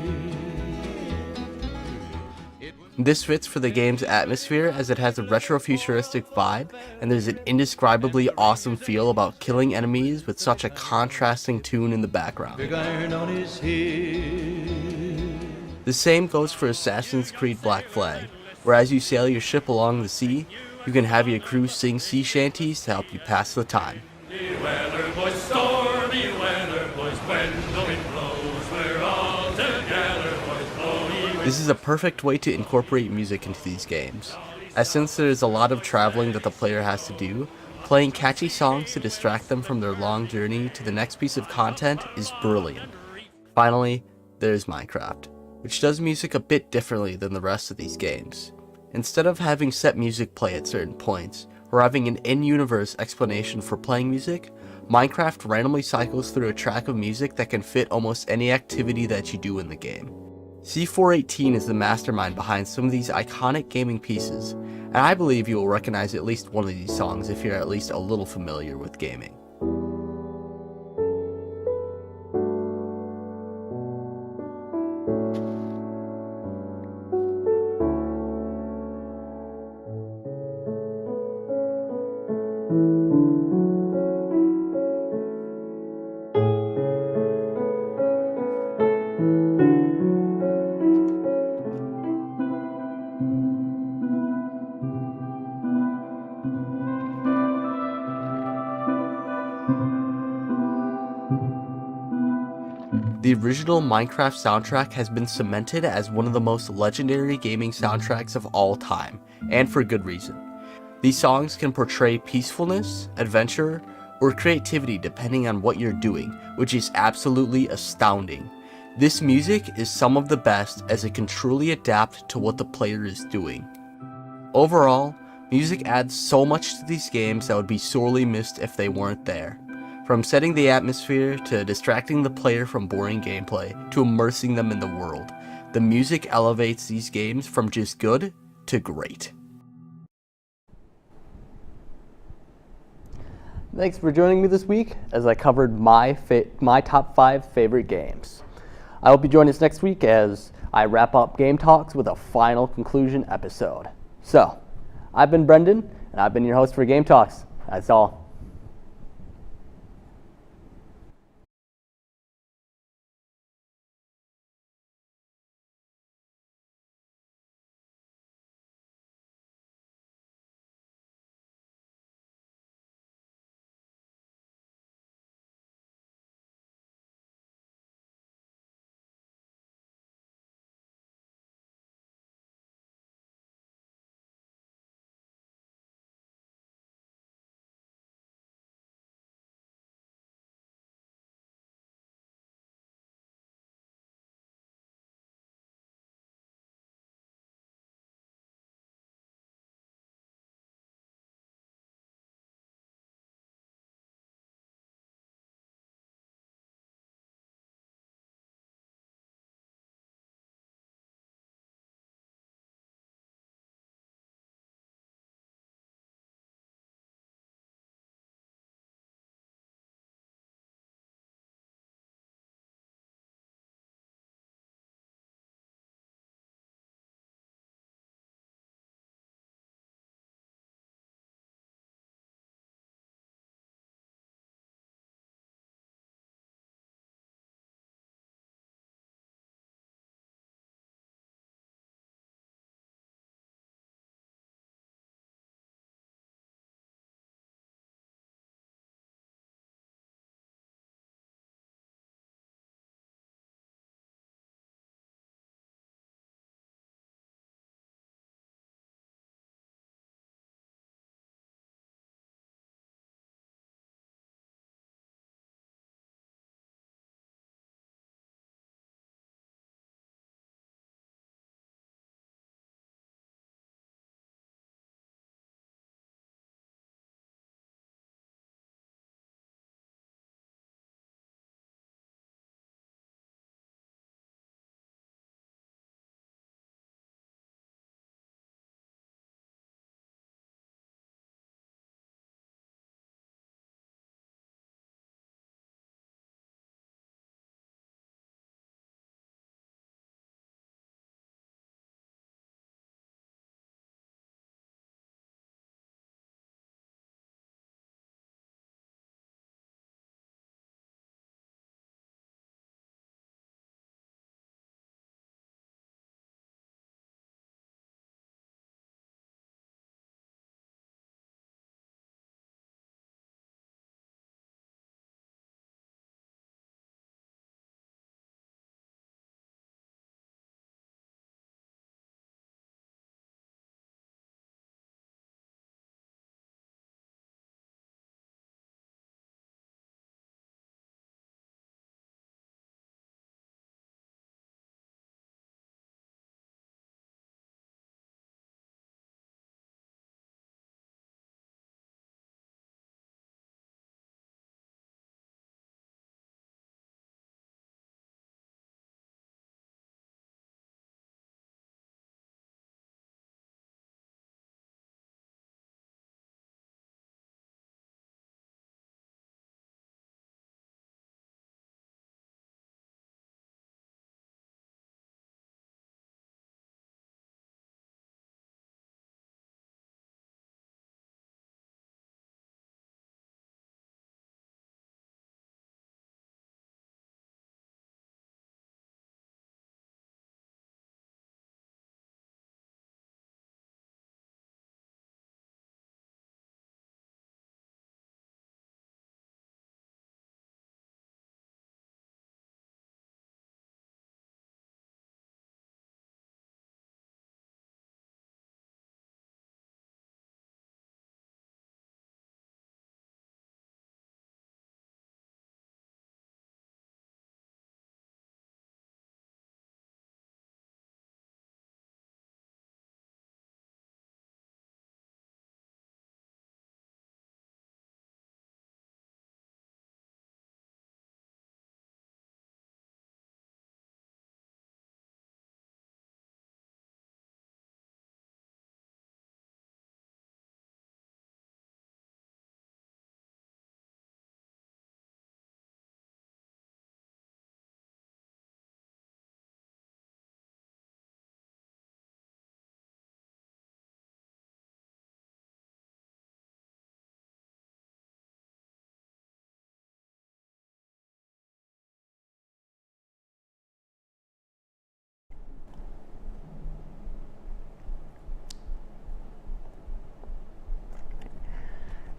This fits for the game's atmosphere as it has a retro-futuristic vibe, and there's an indescribably awesome feel about killing enemies with such a contrasting tune in the background. Big iron on his head. The same goes for Assassin's Creed Black Flag, where as you sail your ship along the sea, You can have your crew sing sea shanties to help you pass the time. Weather boys, stormy weather boys, when the wind blows, we're all together, boys, blowing. This is a perfect way to incorporate music into these games, as since there is a lot of traveling that the player has to do, playing catchy songs to distract them from their long journey to the next piece of content is brilliant. Finally, there's Minecraft, which does music a bit differently than the rest of these games. Instead of having set music play at certain points, or having an in-universe explanation for playing music, Minecraft randomly cycles through a track of music that can fit almost any activity that you do in the game. C418 is the mastermind behind some of these iconic gaming pieces, and I believe you will recognize at least one of these songs if you're at least a little familiar with gaming. The original Minecraft soundtrack has been cemented as one of the most legendary gaming soundtracks of all time, and for good reason. These songs can portray peacefulness, adventure, or creativity depending on what you're doing, which is absolutely astounding. This music is some of the best as it can truly adapt to what the player is doing. Overall, music adds so much to these games that would be sorely missed if they weren't there. From setting the atmosphere, to distracting the player from boring gameplay, to immersing them in the world, the music elevates these games from just good to great. Thanks for joining me this week as I covered my top 5 favorite games. I hope you join us next week as I wrap up Game Talks with a final conclusion episode. So, I've been Brendan, and I've been your host for Game Talks. That's all.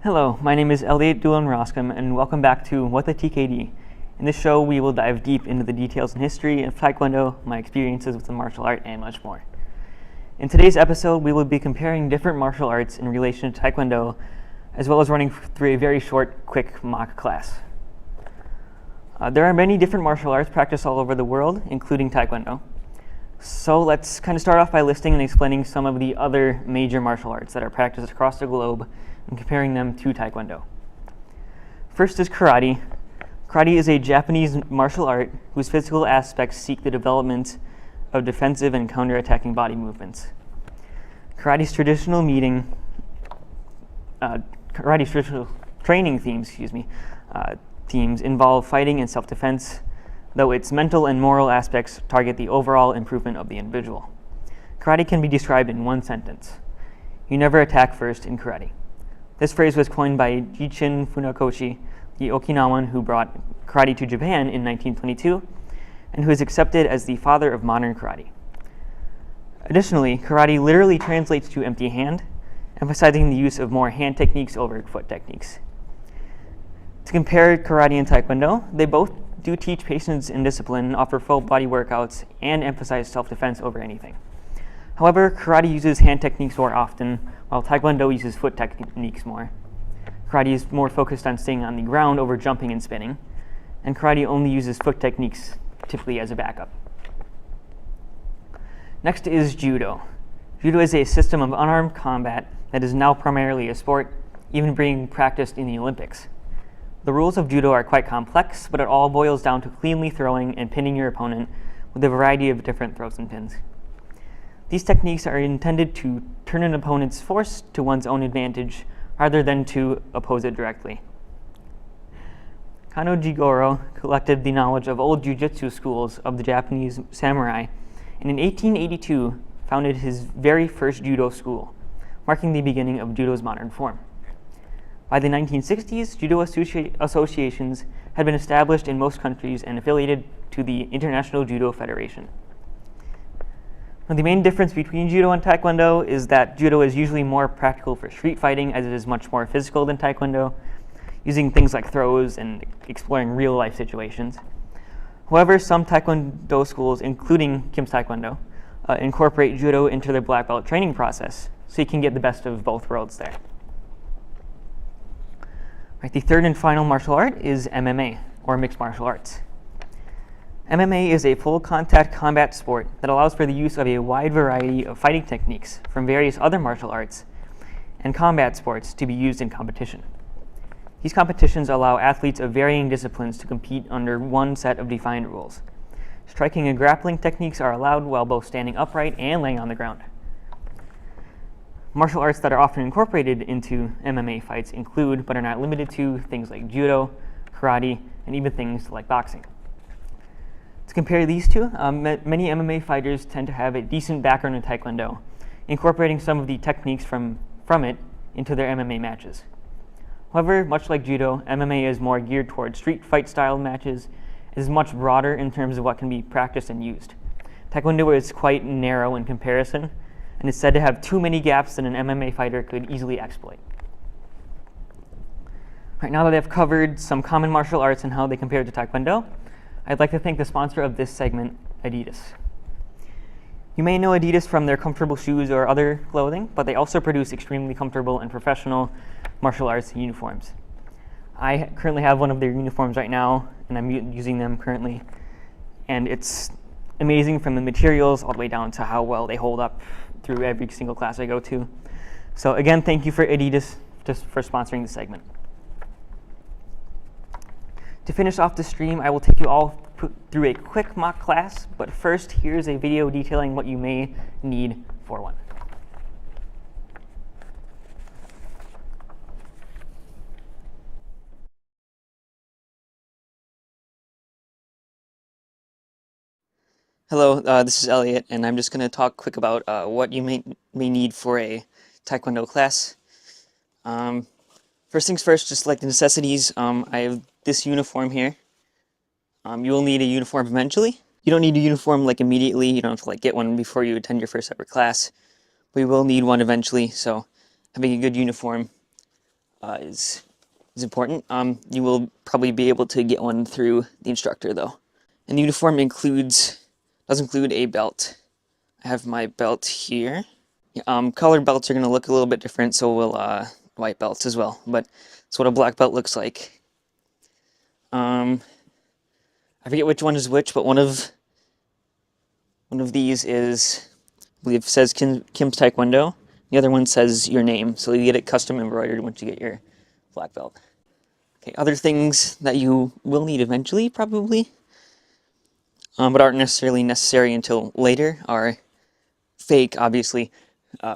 Hello, my name is Elliot Doolan-Roscom, and welcome back to What the TKD. In this show, we will dive deep into the details and history of Taekwondo, my experiences with the martial art, and much more. In today's episode, we will be comparing different martial arts in relation to Taekwondo, as well as running through a very short, quick mock class. There are many different martial arts practiced all over the world, including Taekwondo. So let's kind of start off by listing and explaining some of the other major martial arts that are practiced across the globe and comparing them to Taekwondo. First is karate. Karate is a Japanese martial art whose physical aspects seek the development of defensive and counter-attacking body movements. Karate's traditional training themes involve fighting and self-defense, though its mental and moral aspects target the overall improvement of the individual. Karate can be described in one sentence: you never attack first in karate. This phrase was coined by Jichin Funakoshi, the Okinawan who brought karate to Japan in 1922, and who is accepted as the father of modern karate. Additionally, karate literally translates to empty hand, emphasizing the use of more hand techniques over foot techniques. To compare karate and Taekwondo, they both do teach patience and discipline, offer full body workouts, and emphasize self-defense over anything. However, karate uses hand techniques more often, while Taekwondo uses foot techniques more. Karate is more focused on staying on the ground over jumping and spinning, and karate only uses foot techniques, typically as a backup. Next is judo. Judo is a system of unarmed combat that is now primarily a sport, even being practiced in the Olympics. The rules of judo are quite complex, but it all boils down to cleanly throwing and pinning your opponent with a variety of different throws and pins. These techniques are intended to turn an opponent's force to one's own advantage rather than to oppose it directly. Kano Jigoro collected the knowledge of old jiu-jitsu schools of the Japanese samurai, and in 1882 founded his very first judo school, marking the beginning of judo's modern form. By the 1960s, judo associations had been established in most countries and affiliated to the International Judo Federation. Now, the main difference between judo and Taekwondo is that judo is usually more practical for street fighting, as it is much more physical than Taekwondo, using things like throws and exploring real-life situations. However, some Taekwondo schools, including Kim's Taekwondo, incorporate judo into their black belt training process, so you can get the best of both worlds there. Right, the third and final martial art is MMA, or mixed martial arts. MMA is a full contact combat sport that allows for the use of a wide variety of fighting techniques from various other martial arts and combat sports to be used in competition. These competitions allow athletes of varying disciplines to compete under one set of defined rules. Striking and grappling techniques are allowed while both standing upright and laying on the ground. Martial arts that are often incorporated into MMA fights include, but are not limited to, things like judo, karate, and even things like boxing. To compare these two, many MMA fighters tend to have a decent background in Taekwondo, incorporating some of the techniques from it into their MMA matches. However, much like judo, MMA is more geared towards street fight style matches. It is much broader in terms of what can be practiced and used. Taekwondo is quite narrow in comparison, and is said to have too many gaps that an MMA fighter could easily exploit. Right, now that I've covered some common martial arts and how they compare to Taekwondo, I'd like to thank the sponsor of this segment, Adidas. You may know Adidas from their comfortable shoes or other clothing, but they also produce extremely comfortable and professional martial arts uniforms. I currently have one of their uniforms right now, and I'm using them currently, and it's amazing from the materials all the way down to how well they hold up through every single class I go to. So again, thank you for Adidas just for sponsoring this segment. To finish off the stream, I will take you all through a quick mock class, but first, here's a video detailing what you may need for one. Hello, this is Elliot, and I'm just going to talk quick about what you may need for a Taekwondo class. First things first, just like the necessities, I have this uniform here. You will need a uniform eventually. You don't need a uniform like immediately. You don't have to like get one before you attend your first ever class. But you will need one eventually, so having a good uniform is important. You will probably be able to get one through the instructor though. And the uniform does include a belt. I have my belt here. Colored belts are going to look a little bit different, so will white belts as well. But that's what a black belt looks like. I forget which one is which, but one of these is, I believe, says Kim's Taekwondo. The other one says your name, so you get it custom embroidered once you get your black belt. Okay, other things that you will need eventually, probably, but aren't necessarily necessary until later, are fake, obviously,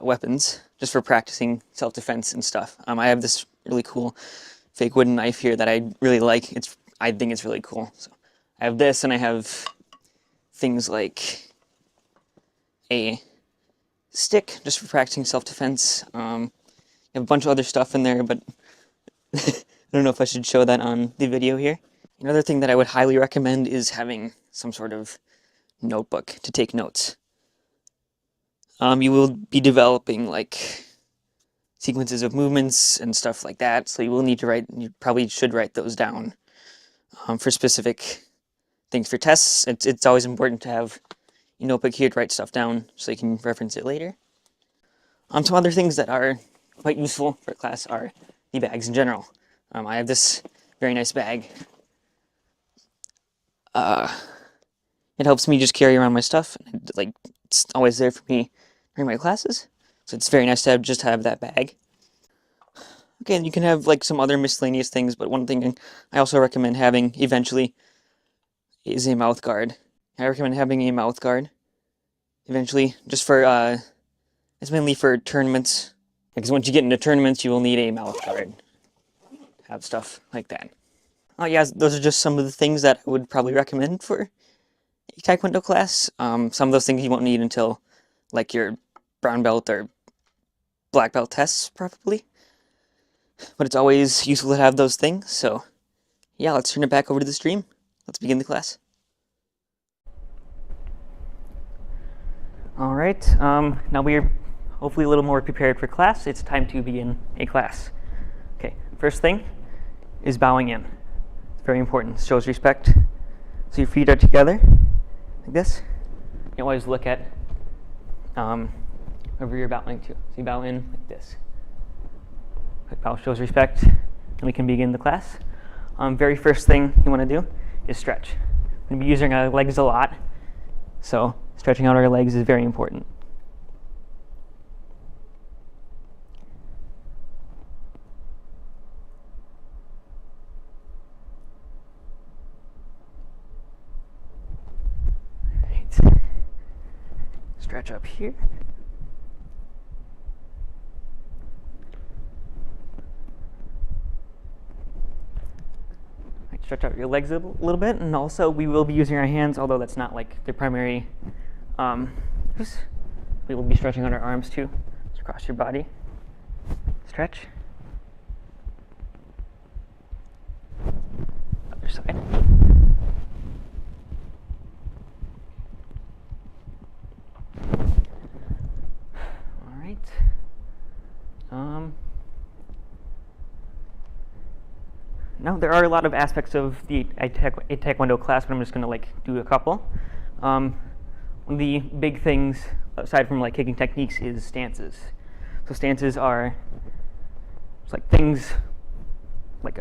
weapons, just for practicing self-defense and stuff. I have this really cool fake wooden knife here that I really like. I think it's really cool. So I have this, and I have things like a stick, just for practicing self-defense. I have a bunch of other stuff in there, but I don't know if I should show that on the video here. Another thing that I would highly recommend is having some sort of notebook to take notes. You will be developing like sequences of movements and stuff like that, so you probably should write those down for specific things for tests. It's always important to have a notebook here to write stuff down so you can reference it later. Some other things that are quite useful for class are the bags in general. I have this very nice bag. It helps me just carry around my stuff. It's always there for me during my classes, so it's very nice to have that bag. Okay, and you can have like some other miscellaneous things, but one thing I also recommend having eventually is a mouth guard. I recommend having a mouth guard eventually, just for it's mainly for tournaments, because once you get into tournaments, you will need a mouth guard. Have stuff like that. Yeah, those are just some of the things that I would probably recommend for a Taekwondo class. Some of those things you won't need until like your brown belt or black belt tests, probably. But it's always useful to have those things, so yeah, let's turn it back over to the stream. Let's begin the class. All right, now we're hopefully a little more prepared for class. It's time to begin a class. Okay, first thing is bowing in. It's very important. It shows respect. So your feet are together, like this. You always look at whoever you're bowing to. So you bow in like this. Quick bow shows respect, and we can begin the class. Very first thing you want to do is stretch. We're going to be using our legs a lot, so stretching out our legs is very important. Right. Stretch up here. Stretch out your legs a little bit, and also we will be using our hands, although that's not like the primary use. We will be stretching out our arms too. Just across your body. Stretch. Other side. All right. Now, there are a lot of aspects of a Taekwondo class, but I'm just going to do a couple. One of the big things, aside from kicking techniques, is stances. So stances are things like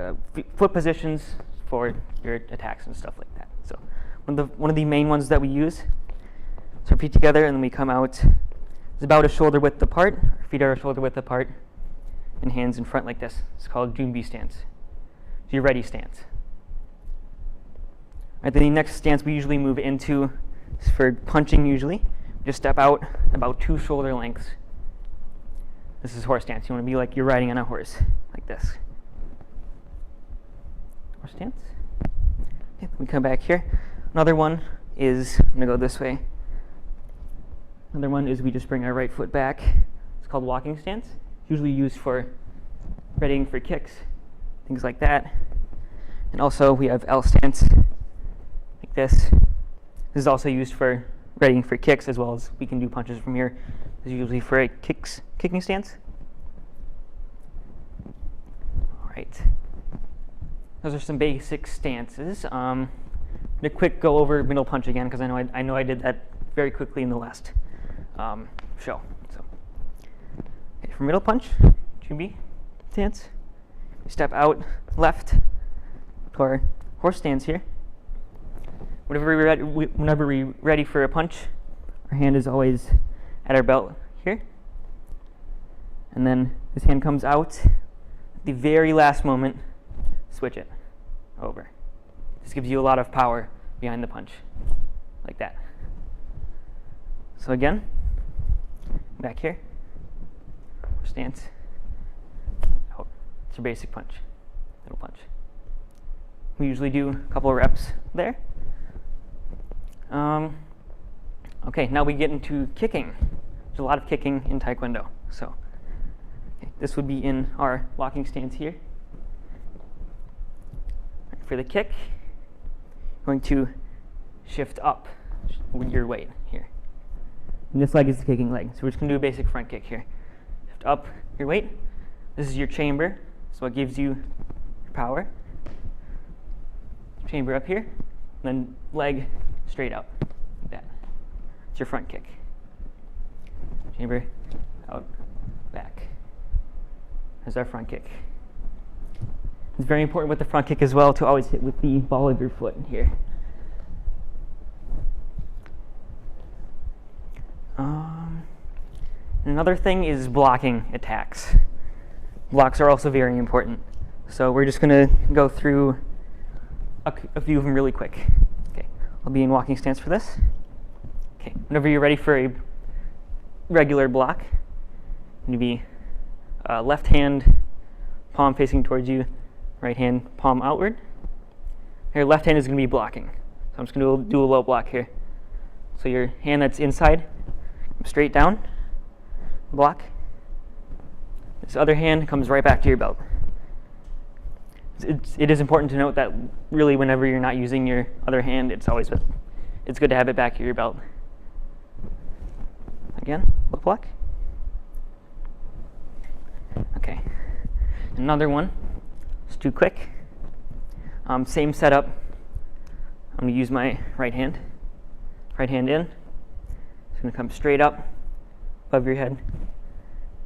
foot positions for your attacks and stuff like that. So one of the main ones that we use. So our feet together, and then we come out. It's about a shoulder width apart. Our feet are a shoulder width apart, and hands in front like this. It's called Junbi stance. So your ready stance. All right, then the next stance we usually move into is for punching usually. Just step out about 2 shoulder lengths. This is horse stance. You want to be like you're riding on a horse, like this. Horse stance. Okay, we come back here. Another one is, I'm going to go this way. Another one is we just bring our right foot back. It's called walking stance. It's usually used for readying for kicks, things like that. And also we have L stance, like this. This is also used for readying for kicks, as well as we can do punches from here. This is usually for a kicking stance. right. Those are some basic stances. I'm gonna quick go over middle punch again because I know I did that very quickly in the last show. So, okay, for middle punch, 2B stance. We step out left to our horse stance here. Whenever we're ready for a punch, our hand is always at our belt here. And then this hand comes out at the very last moment, switch it over. This gives you a lot of power behind the punch, like that. So again, back here, stance, out. It's your basic punch, middle punch. We usually do a couple of reps there. Okay, now we get into kicking. There's a lot of kicking in Taekwondo. So okay, this would be in our walking stance here. Right, for the kick, you're going to shift up with your weight here. And this leg is the kicking leg. So we're just going to do a basic front kick here. Shift up your weight. This is your chamber, so it gives you your power. Chamber up here, and then leg straight out, like that. It's your front kick. Chamber, out, back. There's our front kick. It's very important with the front kick as well to always hit with the ball of your foot here. Another thing is blocking attacks. Blocks are also very important. So we're just going to go through a few of them really quick. Okay, I'll be in walking stance for this. Okay, whenever you're ready for a regular block, you be left hand palm facing towards you, right hand palm outward. Your left hand is going to be blocking. So I'm just going to do a low block here. So your hand that's inside, straight down, block. This other hand comes right back to your belt. It is important to note that really whenever you're not using your other hand, it's good to have it back at your belt. Again, low block. Okay, another one. Just do quick. Same setup. I'm going to use my right hand. Right hand in. It's going to come straight up above your head,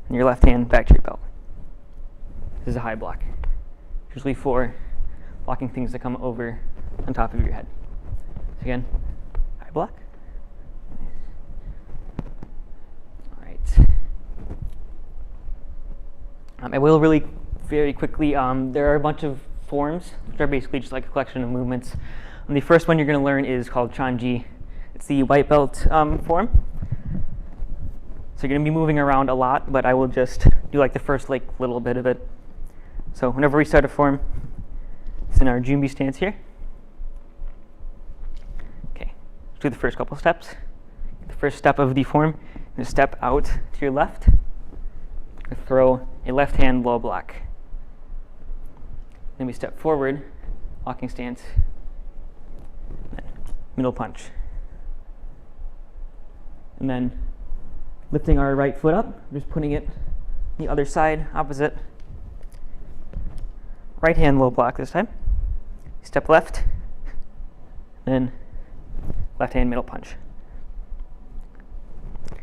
and your left hand back to your belt. This is a high block, usually for blocking things that come over on top of your head. So again, high block. All right. I will really very quickly, there are a bunch of forms, which are basically just like a collection of movements. And the first one you're going to learn is called Chanji. It's the white belt form. So you're going to be moving around a lot, but I will just do like the first little bit of it. So whenever we start a form, it's in our Junbi stance here. Okay, let's do the first couple steps. The first step of the form is step out to your left, throw a left hand low block. Then we step forward, walking stance, middle punch. And then lifting our right foot up, just putting it the other side, opposite. Right hand low block this time. Step left, then left hand middle punch.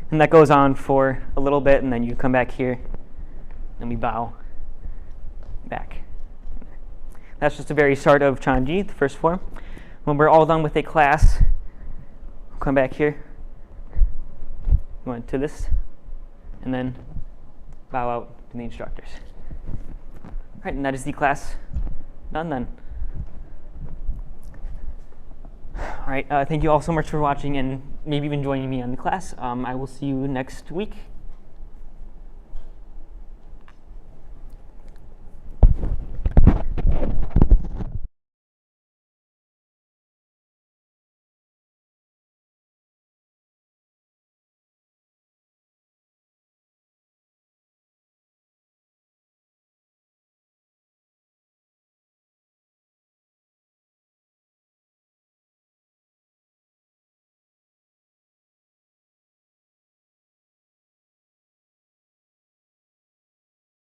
And that goes on for a little bit, and then you come back here, and we bow back. That's just a very start of Chanji, the first form. When we're all done with a class, we'll come back here, go into this, and then bow out to the instructors. All right, and that is the class done then. All right, thank you all so much for watching and maybe even joining me on the class. I will see you next week.